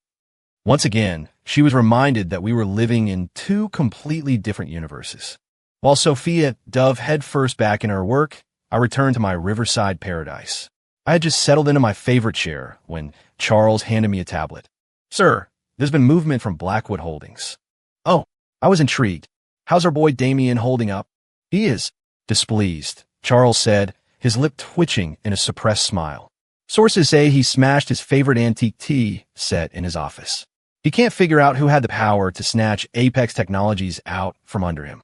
Once again, she was reminded that we were living in two completely different universes. While Sophia dove headfirst back in her work, I returned to my riverside paradise. I had just settled into my favorite chair when Charles handed me a tablet. Sir, there's been movement from Blackwood Holdings. Oh, I was intrigued. How's our boy Damien holding up? He is displeased, Charles said, his lip twitching in a suppressed smile. Sources say he smashed his favorite antique tea set in his office. He can't figure out who had the power to snatch Apex Technologies out from under him.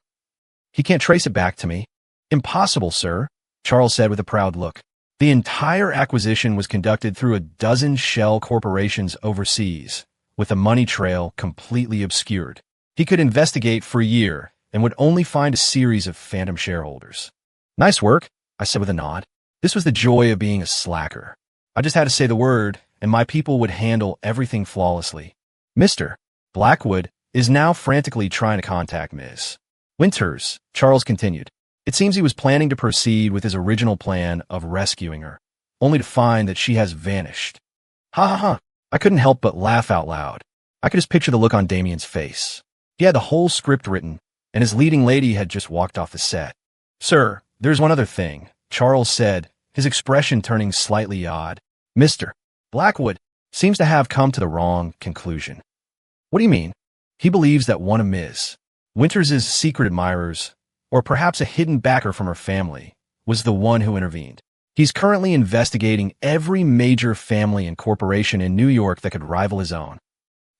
He can't trace it back to me. Impossible, sir, Charles said with a proud look. The entire acquisition was conducted through a dozen shell corporations overseas, with the money trail completely obscured. He could investigate for a year and would only find a series of phantom shareholders. Nice work, I said with a nod. This was the joy of being a slacker. I just had to say the word, and my people would handle everything flawlessly. Mr. Blackwood is now frantically trying to contact Ms. Winters, Charles continued. It seems he was planning to proceed with his original plan of rescuing her, only to find that she has vanished. Ha ha ha. I couldn't help but laugh out loud. I could just picture the look on Damien's face. He had the whole script written, and his leading lady had just walked off the set. Sir, there's one other thing, Charles said, his expression turning slightly odd. Mr. Blackwood seems to have come to the wrong conclusion. What do you mean? He believes that one of Ms. Winters' secret admirers, or perhaps a hidden backer from her family, was the one who intervened. He's currently investigating every major family and corporation in New York that could rival his own.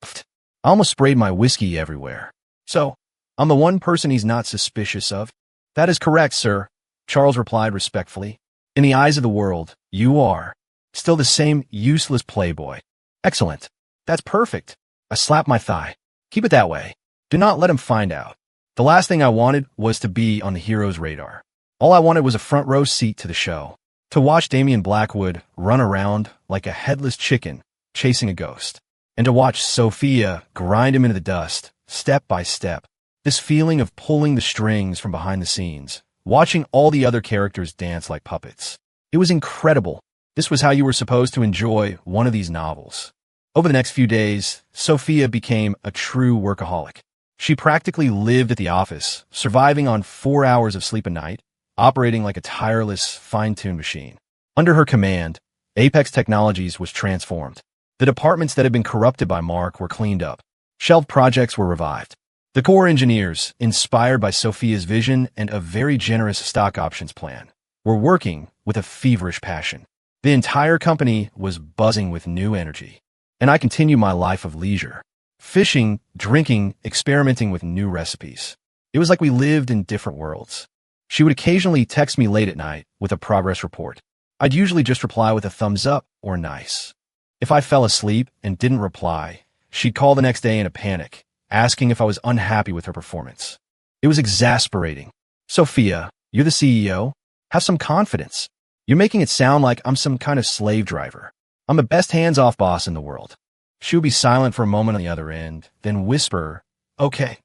Pfft, I almost sprayed my whiskey everywhere. So, I'm the one person he's not suspicious of? That is correct, sir, Charles replied respectfully. In the eyes of the world, you are still the same useless playboy. Excellent. That's perfect. I slapped my thigh. Keep it that way. Do not let him find out. The last thing I wanted was to be on the hero's radar. All I wanted was a front row seat to the show. To watch Damien Blackwood run around like a headless chicken, chasing a ghost. And to watch Sophia grind him into the dust, step by step. This feeling of pulling the strings from behind the scenes, watching all the other characters dance like puppets. It was incredible. This was how you were supposed to enjoy one of these novels. Over the next few days, Sophia became a true workaholic. She practically lived at the office, surviving on 4 hours of sleep a night, operating like a tireless, fine-tuned machine. Under her command, Apex Technologies was transformed. The departments that had been corrupted by Mark were cleaned up. Shelved projects were revived. The core engineers, inspired by Sophia's vision and a very generous stock options plan, were working with a feverish passion. The entire company was buzzing with new energy. And I continued my life of leisure. Fishing, drinking, experimenting with new recipes. It was like we lived in different worlds. She would occasionally text me late at night with a progress report. I'd usually just reply with a thumbs up or nice. If I fell asleep and didn't reply, she'd call the next day in a panic, asking if I was unhappy with her performance. It was exasperating. Sophia, you're the CEO? Have some confidence. You're making it sound like I'm some kind of slave driver. I'm the best hands-off boss in the world. She would be silent for a moment on the other end, then whisper, okay.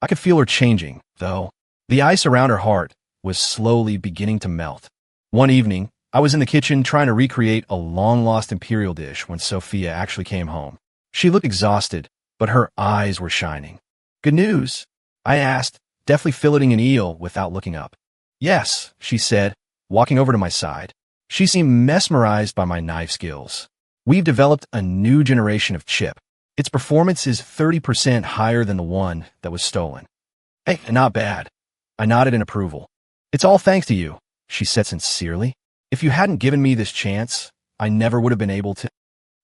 I could feel her changing, though. The ice around her heart was slowly beginning to melt. One evening, I was in the kitchen trying to recreate a long-lost imperial dish when Sophia actually came home. She looked exhausted, but her eyes were shining. Good news? I asked, deftly filleting an eel without looking up. Yes, she said, walking over to my side. She seemed mesmerized by my knife skills. We've developed a new generation of chip. Its performance is 30% higher than the one that was stolen. Hey, not bad. I nodded in approval. It's all thanks to you, she said sincerely. If you hadn't given me this chance, I never would have been able to.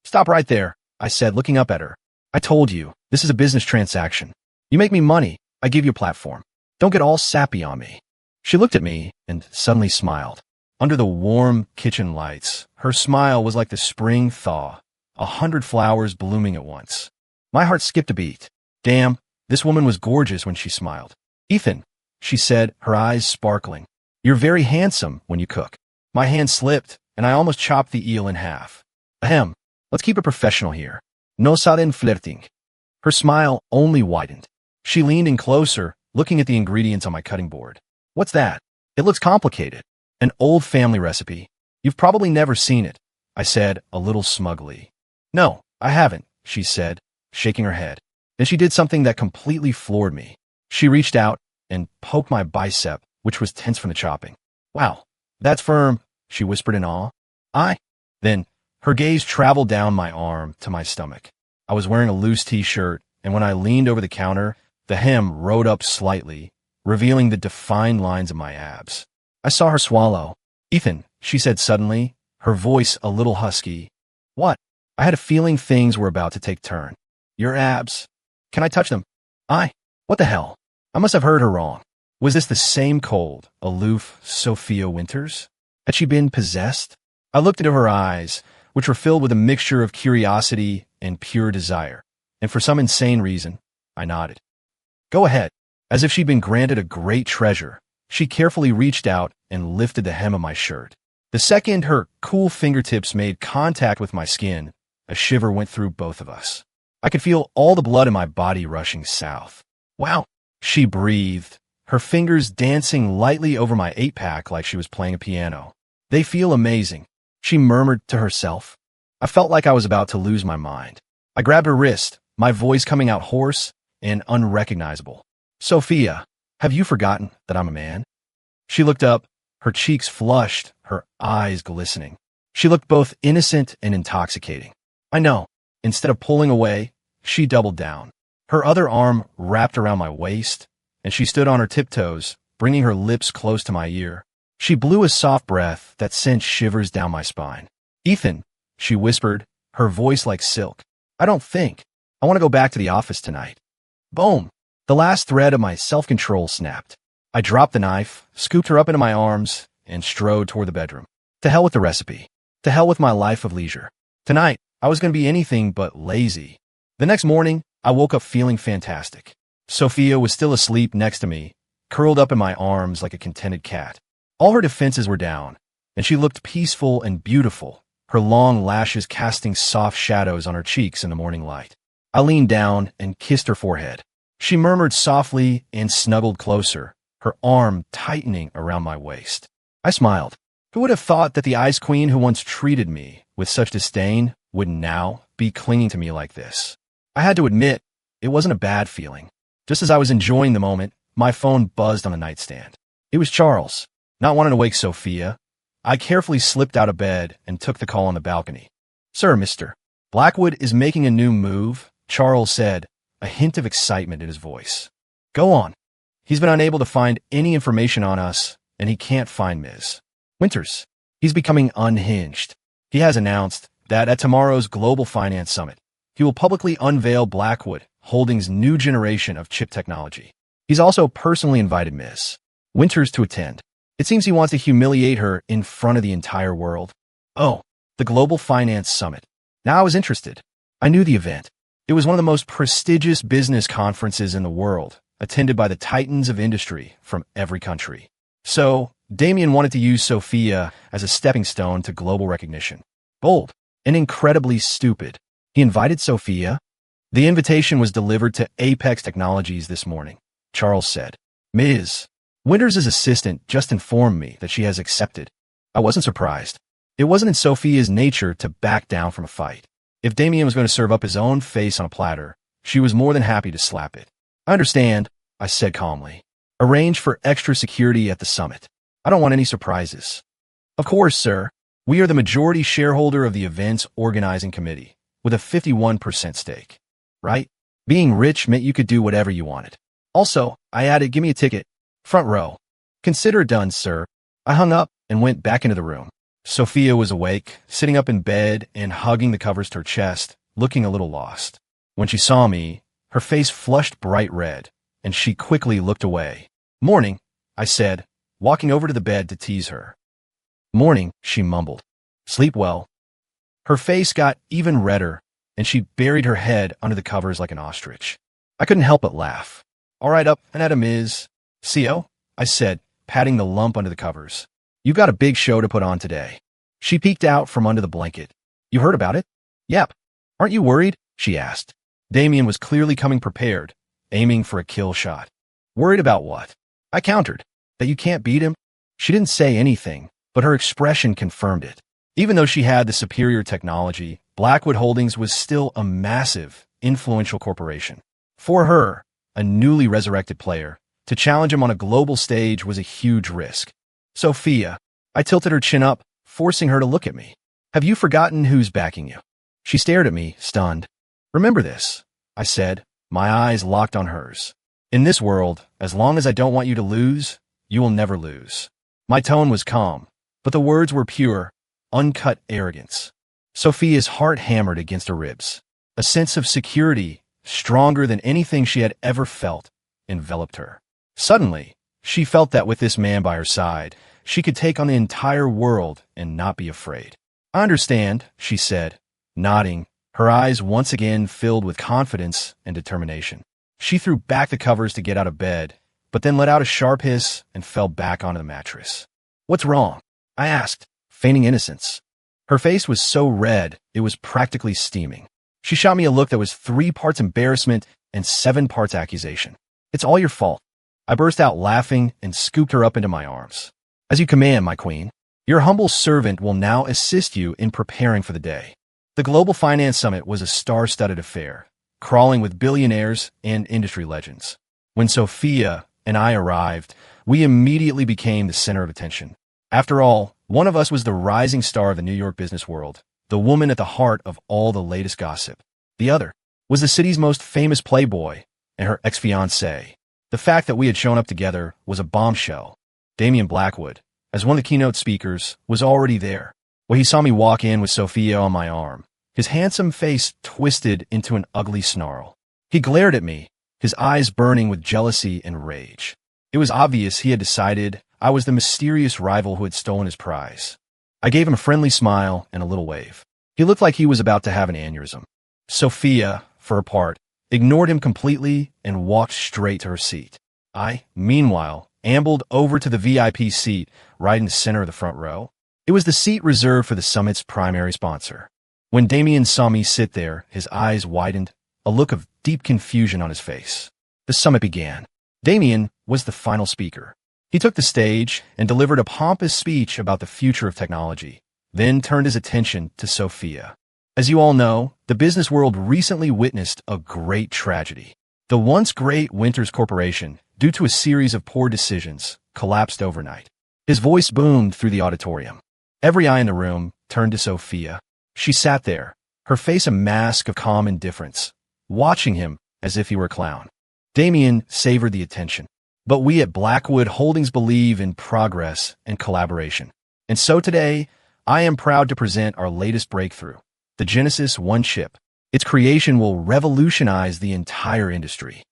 Stop right there, I said, looking up at her. I told you, this is a business transaction. You make me money, I give you a platform. Don't get all sappy on me. She looked at me and suddenly smiled. Under the warm kitchen lights, her smile was like the spring thaw, 100 flowers blooming at once. My heart skipped a beat. Damn, this woman was gorgeous when she smiled. Ethan, she said, her eyes sparkling. You're very handsome when you cook. My hand slipped, and I almost chopped the eel in half. Ahem, let's keep it professional here. No sudden flirting. Her smile only widened. She leaned in closer, looking at the ingredients on my cutting board. What's that? It looks complicated. An old family recipe. You've probably never seen it, I said, a little smugly. No, I haven't, she said, shaking her head. Then she did something that completely floored me. She reached out and poked my bicep, which was tense from the chopping. Wow, that's firm, she whispered in awe. Then, her gaze traveled down my arm to my stomach. I was wearing a loose t-shirt, and when I leaned over the counter, the hem rode up slightly, revealing the defined lines of my abs. I saw her swallow. Ethan, she said suddenly, her voice a little husky. What? I had a feeling things were about to take turn. Your abs. Can I touch them? What the hell? I must have heard her wrong. Was this the same cold, aloof Sophia Winters? Had she been possessed? I looked into her eyes, which were filled with a mixture of curiosity and pure desire, and for some insane reason, I nodded. Go ahead. As if she'd been granted a great treasure, she carefully reached out and lifted the hem of my shirt. The second her cool fingertips made contact with my skin, a shiver went through both of us. I could feel all the blood in my body rushing south. Wow, she breathed, her fingers dancing lightly over my 8-pack like she was playing a piano. They feel amazing, she murmured to herself. I felt like I was about to lose my mind. I grabbed her wrist, my voice coming out hoarse and unrecognizable. Sophia, have you forgotten that I'm a man? She looked up, her cheeks flushed, her eyes glistening. She looked both innocent and intoxicating. I know. Instead of pulling away, she doubled down. Her other arm wrapped around my waist, and she stood on her tiptoes, bringing her lips close to my ear. She blew a soft breath that sent shivers down my spine. Ethan, she whispered, her voice like silk. I don't think. I want to go back to the office tonight. Boom! The last thread of my self-control snapped. I dropped the knife, scooped her up into my arms, and strode toward the bedroom. To hell with the recipe. To hell with my life of leisure. Tonight, I was going to be anything but lazy. The next morning, I woke up feeling fantastic. Sophia was still asleep next to me, curled up in my arms like a contented cat. All her defenses were down, and she looked peaceful and beautiful, her long lashes casting soft shadows on her cheeks in the morning light. I leaned down and kissed her forehead. She murmured softly and snuggled closer, her arm tightening around my waist. I smiled. Who would have thought that the ice queen who once treated me with such disdain would now be clinging to me like this? I had to admit, it wasn't a bad feeling. Just as I was enjoying the moment, my phone buzzed on the nightstand. It was Charles. Not wanting to wake Sophia, I carefully slipped out of bed and took the call on the balcony. Sir, Mr. Blackwood is making a new move, Charles said, a hint of excitement in his voice. Go on. He's been unable to find any information on us, and he can't find Ms. Winters. He's becoming unhinged. He has announced that at tomorrow's Global Finance Summit, he will publicly unveil Blackwood Holdings' new generation of chip technology. He's also personally invited Ms. Winters to attend. It seems he wants to humiliate her in front of the entire world. Oh, the Global Finance Summit. Now I was interested. I knew the event. It was one of the most prestigious business conferences in the world, attended by the titans of industry from every country. So, Damien wanted to use Sophia as a stepping stone to global recognition. Bold and incredibly stupid. He invited Sophia. The invitation was delivered to Apex Technologies this morning, Charles said. Ms. Winters' assistant just informed me that she has accepted. I wasn't surprised. It wasn't in Sophia's nature to back down from a fight. If Damien was going to serve up his own face on a platter, she was more than happy to slap it. I understand, I said calmly. Arrange for extra security at the summit. I don't want any surprises. Of course, sir. We are the majority shareholder of the event's organizing committee, with a 51% stake. Right? Being rich meant you could do whatever you wanted. Also, I added, give me a ticket. Front row. Consider it done, sir. I hung up and went back into the room. Sophia was awake, sitting up in bed and hugging the covers to her chest, looking a little lost. When she saw me, her face flushed bright red, and she quickly looked away. Morning, I said, walking over to the bed to tease her. Morning, she mumbled. Sleep well. Her face got even redder, and she buried her head under the covers like an ostrich. I couldn't help but laugh. All right, up and at 'em, Ms. CO, I said, patting the lump under the covers. You got a big show to put on today. She peeked out from under the blanket. You heard about it? Yep. Aren't you worried? She asked. Damien was clearly coming prepared, aiming for a kill shot. Worried about what? I countered. That you can't beat him? She didn't say anything, but her expression confirmed it. Even though she had the superior technology, Blackwood Holdings was still a massive, influential corporation. For her, a newly resurrected player, to challenge him on a global stage was a huge risk. Sophia, I tilted her chin up, forcing her to look at me. Have you forgotten who's backing you? She stared at me, stunned. Remember this, I said, my eyes locked on hers. In this world, as long as I don't want you to lose, you will never lose. My tone was calm, but the words were pure, uncut arrogance. Sophia's heart hammered against her ribs. A sense of security, stronger than anything she had ever felt, enveloped her. Suddenly, she felt that with this man by her side, she could take on the entire world and not be afraid. I understand, she said, nodding, her eyes once again filled with confidence and determination. She threw back the covers to get out of bed, but then let out a sharp hiss and fell back onto the mattress. What's wrong? I asked, feigning innocence. Her face was so red, it was practically steaming. She shot me a look that was 3 parts embarrassment and 7 parts accusation. It's all your fault. I burst out laughing and scooped her up into my arms. As you command, my queen. Your humble servant will now assist you in preparing for the day. The Global Finance Summit was a star-studded affair, crawling with billionaires and industry legends. When Sophia and I arrived, we immediately became the center of attention. After all, one of us was the rising star of the New York business world, the woman at the heart of all the latest gossip. The other was the city's most famous playboy and her ex-fiancé. The fact that we had shown up together was a bombshell. Damian Blackwood, as one of the keynote speakers, was already there. When he saw me walk in with Sophia on my arm, his handsome face twisted into an ugly snarl. He glared at me, his eyes burning with jealousy and rage. It was obvious he had decided I was the mysterious rival who had stolen his prize. I gave him a friendly smile and a little wave. He looked like he was about to have an aneurysm. Sophia, for her part, ignored him completely and walked straight to her seat. I, meanwhile, ambled over to the VIP seat right in the center of the front row. It was the seat reserved for the summit's primary sponsor. When Damian saw me sit there, his eyes widened, a look of deep confusion on his face. The summit began. Damian was the final speaker. He took the stage and delivered a pompous speech about the future of technology, then turned his attention to Sophia. As you all know, the business world recently witnessed a great tragedy. The once great Winters Corporation, due to a series of poor decisions, collapsed overnight. His voice boomed through the auditorium. Every eye in the room turned to Sophia. She sat there, her face a mask of calm indifference, watching him as if he were a clown. Damian savored the attention. But we at Blackwood Holdings believe in progress and collaboration. And so today, I am proud to present our latest breakthrough, the Genesis One chip. Its creation will revolutionize the entire industry.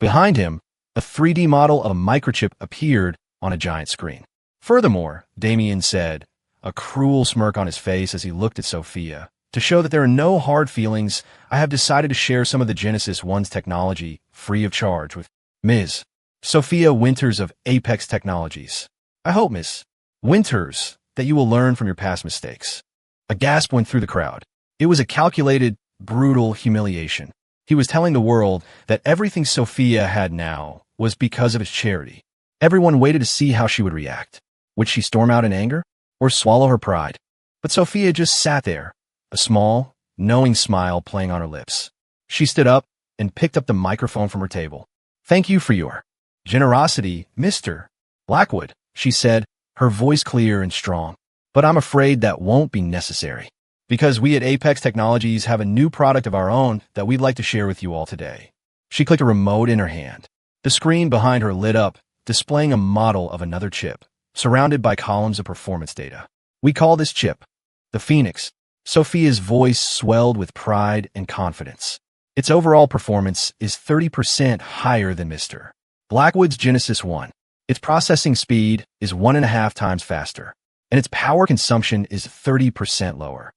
Behind him, a 3D model of a microchip appeared on a giant screen. Furthermore, Damian said, a cruel smirk on his face as he looked at Sophia, to show that there are no hard feelings, I have decided to share some of the Genesis One's technology free of charge with Ms. Sophia Winters of Apex Technologies. I hope, Ms. Winters, that you will learn from your past mistakes. A gasp went through the crowd. It was a calculated, brutal humiliation. He was telling the world that everything Sophia had now was because of his charity. Everyone waited to see how she would react. Would she storm out in anger or swallow her pride? But Sophia just sat there, a small, knowing smile playing on her lips. She stood up and picked up the microphone from her table. Thank you for your generosity, Mr. Blackwood, she said, her voice clear and strong. But I'm afraid that won't be necessary, because we at Apex Technologies have a new product of our own that we'd like to share with you all today. She clicked a remote in her hand. The screen behind her lit up, displaying a model of another chip, surrounded by columns of performance data. We call this chip the Phoenix. Sophia's voice swelled with pride and confidence. Its overall performance is 30% higher than Mr. Blackwood's Genesis One. Its processing speed is 1.5 times faster, and its power consumption is 30% lower.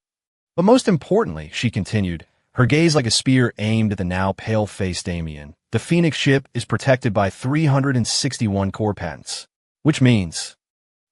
But most importantly, she continued, her gaze like a spear aimed at the now pale-faced Damian, the Phoenix chip is protected by 361 core patents, which means...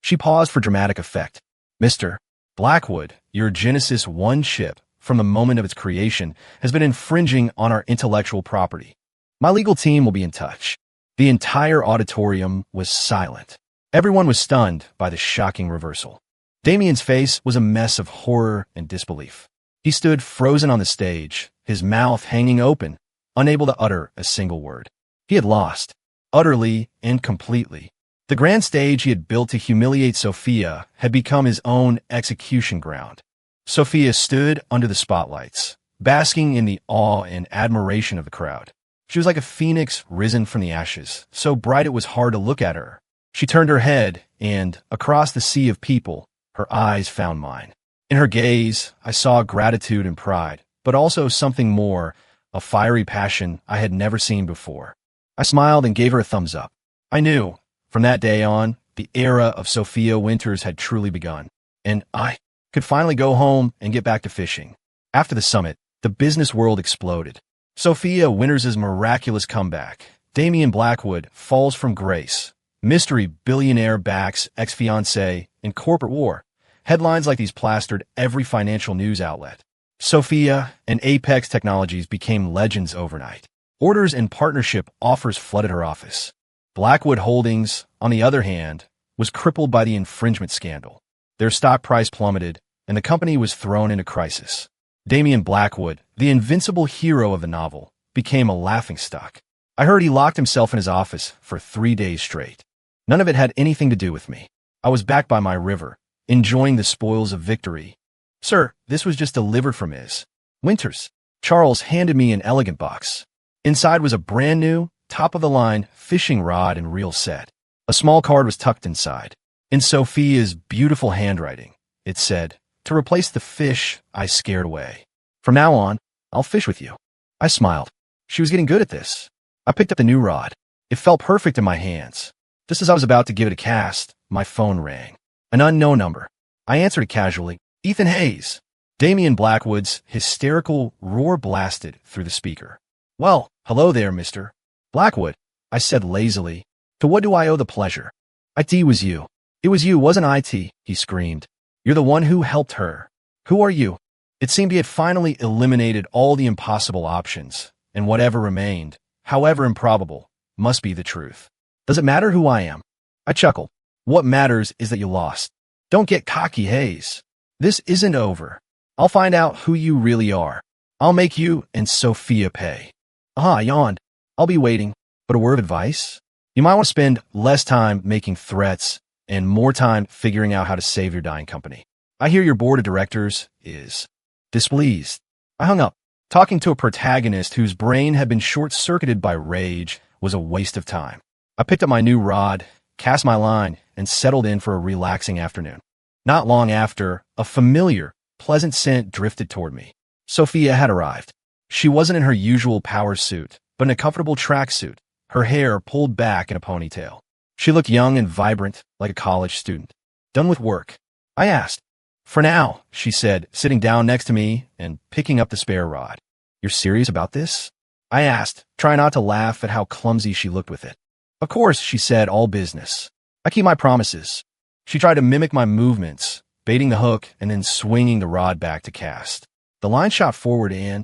She paused for dramatic effect. Mr. Blackwood, your Genesis One chip, from the moment of its creation, has been infringing on our intellectual property. My legal team will be in touch. The entire auditorium was silent. Everyone was stunned by the shocking reversal. Damian's face was a mess of horror and disbelief. He stood frozen on the stage, his mouth hanging open, unable to utter a single word. He had lost, utterly and completely. The grand stage he had built to humiliate Sophia had become his own execution ground. Sophia stood under the spotlights, basking in the awe and admiration of the crowd. She was like a phoenix risen from the ashes, so bright it was hard to look at her. She turned her head, and, across the sea of people, her eyes found mine. In her gaze, I saw gratitude and pride, but also something more, a fiery passion I had never seen before. I smiled and gave her a thumbs up. I knew, from that day on, the era of Sophia Winters had truly begun, and I could finally go home and get back to fishing. After the summit, the business world exploded. Sophia Winters' miraculous comeback. Damian Blackwood falls from grace. Mystery billionaire backs ex-fiancé in corporate war. Headlines like these plastered every financial news outlet. Sophia and Apex Technologies became legends overnight. Orders and partnership offers flooded her office. Blackwood Holdings, on the other hand, was crippled by the infringement scandal. Their stock price plummeted, and the company was thrown into crisis. Damian Blackwood, the invincible hero of the novel, became a laughingstock. I heard he locked himself in his office for 3 days straight. None of it had anything to do with me. I was back by my river, enjoying the spoils of victory. Sir, this was just delivered from Ms. Winters. Charles handed me an elegant box. Inside was a brand new, top-of-the-line fishing rod and reel set. A small card was tucked inside. In Sophia's beautiful handwriting, it said, "To replace the fish I scared away. From now on, I'll fish with you." I smiled. She was getting good at this. I picked up the new rod. It felt perfect in my hands. Just as I was about to give it a cast, my phone rang. An unknown number. I answered it casually. Ethan Hayes. Damian Blackwood's hysterical roar blasted through the speaker. "Well, hello there, Mr. Blackwood," I said lazily. "To what do I owe the pleasure?" "It was you. It was you, wasn't it?" he screamed. "You're the one who helped her. Who are you?" It seemed he had finally eliminated all the impossible options, and whatever remained, however improbable, must be the truth. "Does it matter who I am?" I chuckled. "What matters is that you lost. Don't get cocky, Hayes. This isn't over. I'll find out who you really are. I'll make you and Sophia pay." I yawned. "I'll be waiting. But a word of advice? You might want to spend less time making threats and more time figuring out how to save your dying company. I hear your board of directors is displeased." I hung up. Talking to a protagonist whose brain had been short-circuited by rage was a waste of time. I picked up my new rod, cast my line, and settled in for a relaxing afternoon. Not long after, a familiar, pleasant scent drifted toward me. Sophia had arrived. She wasn't in her usual power suit, but in a comfortable tracksuit, her hair pulled back in a ponytail. She looked young and vibrant, like a college student. "Done with work?" I asked. "For now," she said, sitting down next to me and picking up the spare rod. "You're serious about this?" I asked, trying not to laugh at how clumsy she looked with it. "Of course," she said, "all business. I keep my promises." She tried to mimic my movements, baiting the hook and then swinging the rod back to cast. The line shot forward and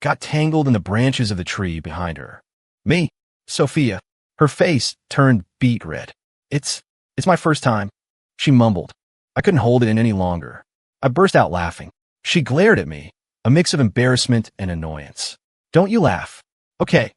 got tangled in the branches of the tree behind her. "Me? Sophia." Her face turned beet red. It's my first time," she mumbled. I couldn't hold it in any longer. I burst out laughing. She glared at me, a mix of embarrassment and annoyance. "Don't you laugh." Okay,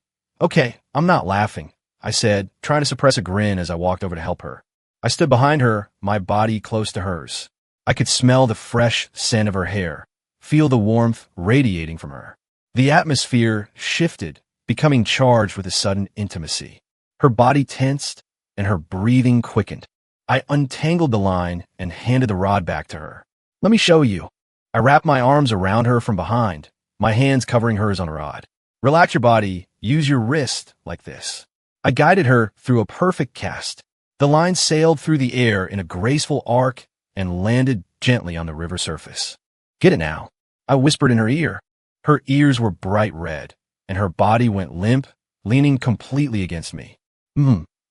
I'm not laughing," I said, trying to suppress a grin as I walked over to help her. I stood behind her, my body close to hers. I could smell the fresh scent of her hair, feel the warmth radiating from her. The atmosphere shifted, becoming charged with a sudden intimacy. Her body tensed, and her breathing quickened. I untangled the line and handed the rod back to her. "Let me show you." I wrapped my arms around her from behind, my hands covering hers on the rod. "Relax your body, use your wrist like this." I guided her through a perfect cast. The line sailed through the air in a graceful arc and landed gently on the river surface. "Get it now," I whispered in her ear. Her ears were bright red, and her body went limp, leaning completely against me.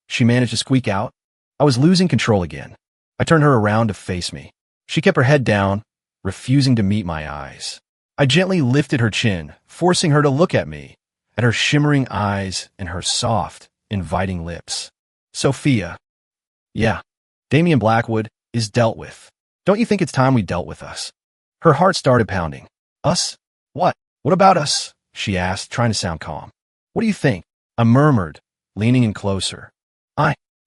She managed to squeak out. I was losing control again. I turned her around to face me. She kept her head down, refusing to meet my eyes. I gently lifted her chin, forcing her to look at me, at her shimmering eyes and her soft, inviting lips. "Sophia." "Yeah, Damian Blackwood is dealt with. Don't you think it's time we dealt with us?" Her heart started pounding. "Us? What? What about us?" she asked, trying to sound calm. "What do you think?" I murmured, leaning in closer.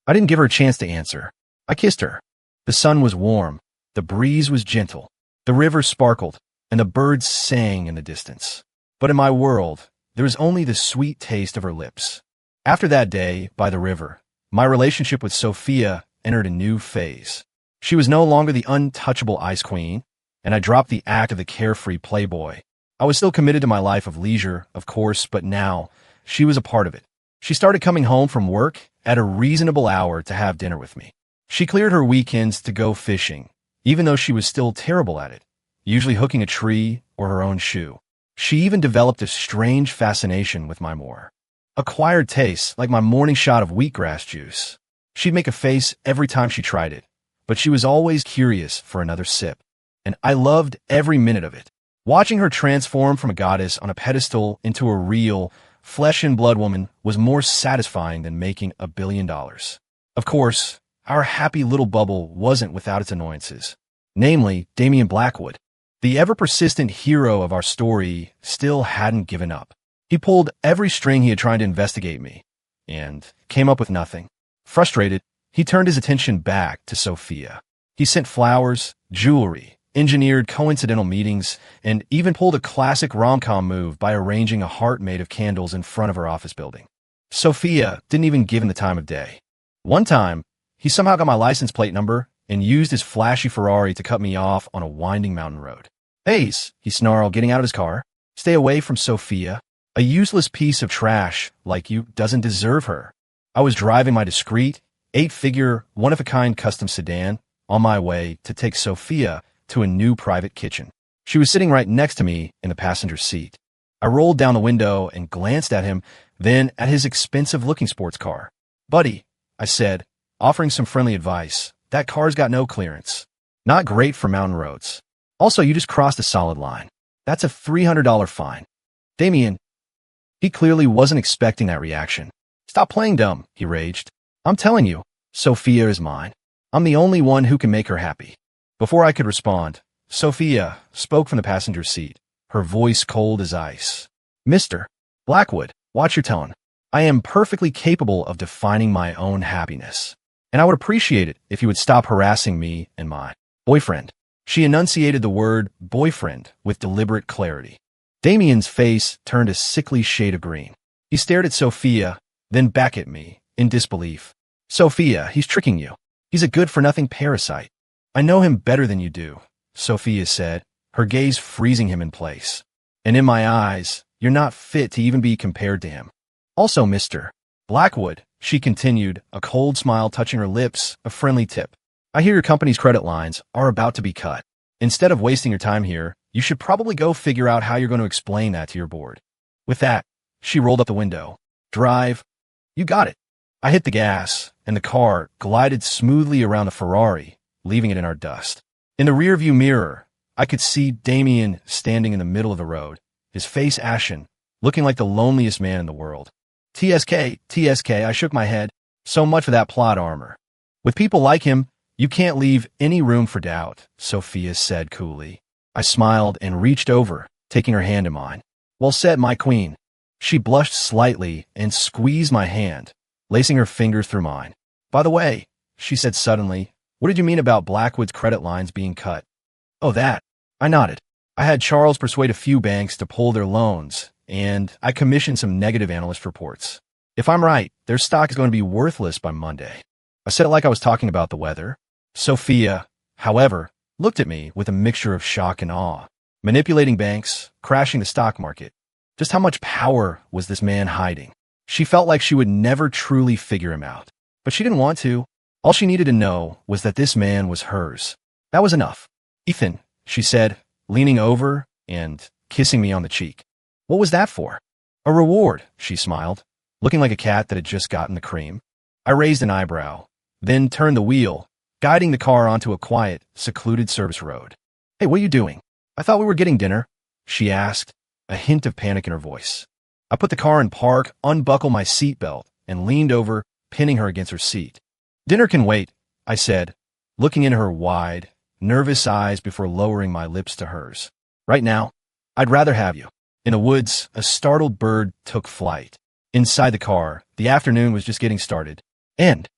I didn't give her a chance to answer. I kissed her. The sun was warm, the breeze was gentle, the river sparkled, and the birds sang in the distance. But in my world, there was only the sweet taste of her lips. After that day, by the river, my relationship with Sophia entered a new phase. She was no longer the untouchable ice queen, and I dropped the act of the carefree playboy. I was still committed to my life of leisure, of course, but now she was a part of it. She started coming home from work at a reasonable hour to have dinner with me. She cleared her weekends to go fishing, even though she was still terrible at it, usually hooking a tree or her own shoe. She even developed a strange fascination with my more acquired tastes, like my morning shot of wheatgrass juice. She'd make a face every time she tried it, but she was always curious for another sip, and I loved every minute of it. Watching her transform from a goddess on a pedestal into a real, flesh and blood woman was more satisfying than making $1 billion. Of course, our happy little bubble wasn't without its annoyances, namely Damian Blackwood. The ever-persistent hero of our story still hadn't given up. He pulled every string he had trying to investigate me, and came up with nothing. Frustrated, he turned his attention back to Sophia. He sent flowers, jewelry, engineered coincidental meetings, and even pulled a classic rom-com move by arranging a heart made of candles in front of her office building. Sophia didn't even give him the time of day. One time, he somehow got my license plate number and used his flashy Ferrari to cut me off on a winding mountain road. "Ace," he snarled, getting out of his car. "Stay away from Sophia. A useless piece of trash like you doesn't deserve her." I was driving my discreet, 8-figure, one-of-a-kind custom sedan on my way to take Sophia to a new private kitchen. She was sitting right next to me in the passenger seat. I rolled down the window and glanced at him, then at his expensive-looking sports car. "Buddy," I said, offering some friendly advice, "that car's got no clearance. Not great for mountain roads. Also, you just crossed a solid line. That's a $300 fine." Damian, he clearly wasn't expecting that reaction. "Stop playing dumb," he raged. "I'm telling you, Sophia is mine. I'm the only one who can make her happy." Before I could respond, Sophia spoke from the passenger seat, her voice cold as ice. "Mr. Blackwood, watch your tone. I am perfectly capable of defining my own happiness, and I would appreciate it if you would stop harassing me and my boyfriend." She enunciated the word boyfriend with deliberate clarity. Damian's face turned a sickly shade of green. He stared at Sophia, then back at me, in disbelief. "Sophia, he's tricking you. He's a good-for-nothing parasite." "I know him better than you do," Sophia said, her gaze freezing him in place. "And in my eyes, you're not fit to even be compared to him. Also, Mr. Blackwood," she continued, a cold smile touching her lips, a friendly tip. "I hear your company's credit lines are about to be cut. Instead of wasting your time here, you should probably go figure out how you're going to explain that to your board." With that, she rolled up the window. "Drive." "You got it." I hit the gas, and the car glided smoothly around the Ferrari, leaving it in our dust. In the rearview mirror, I could see Damian standing in the middle of the road, his face ashen, looking like the loneliest man in the world. TSK, I shook my head. So much for that plot armor. "With people like him, you can't leave any room for doubt," Sophia said coolly. I smiled and reached over, taking her hand in mine. "Well said, my queen." She blushed slightly and squeezed my hand, lacing her fingers through mine. "By the way," she said suddenly, "what did you mean about Blackwood's credit lines being cut?" "Oh, that." I nodded. "I had Charles persuade a few banks to pull their loans, and I commissioned some negative analyst reports. If I'm right, their stock is going to be worthless by Monday." I said it like I was talking about the weather. Sophia, however, looked at me with a mixture of shock and awe. Manipulating banks, crashing the stock market. Just how much power was this man hiding? She felt like she would never truly figure him out. But she didn't want to. All she needed to know was that this man was hers. That was enough. "Ethan," she said, leaning over and kissing me on the cheek. "What was that for?" "A reward," she smiled, looking like a cat that had just gotten the cream. I raised an eyebrow, then turned the wheel, guiding the car onto a quiet, secluded service road. "Hey, what are you doing? I thought we were getting dinner," she asked, a hint of panic in her voice. I put the car in park, unbuckled my seatbelt, and leaned over, pinning her against her seat. "Dinner can wait," I said, looking into her wide, nervous eyes before lowering my lips to hers. "Right now, I'd rather have you." In the woods, a startled bird took flight. Inside the car, the afternoon was just getting started. End.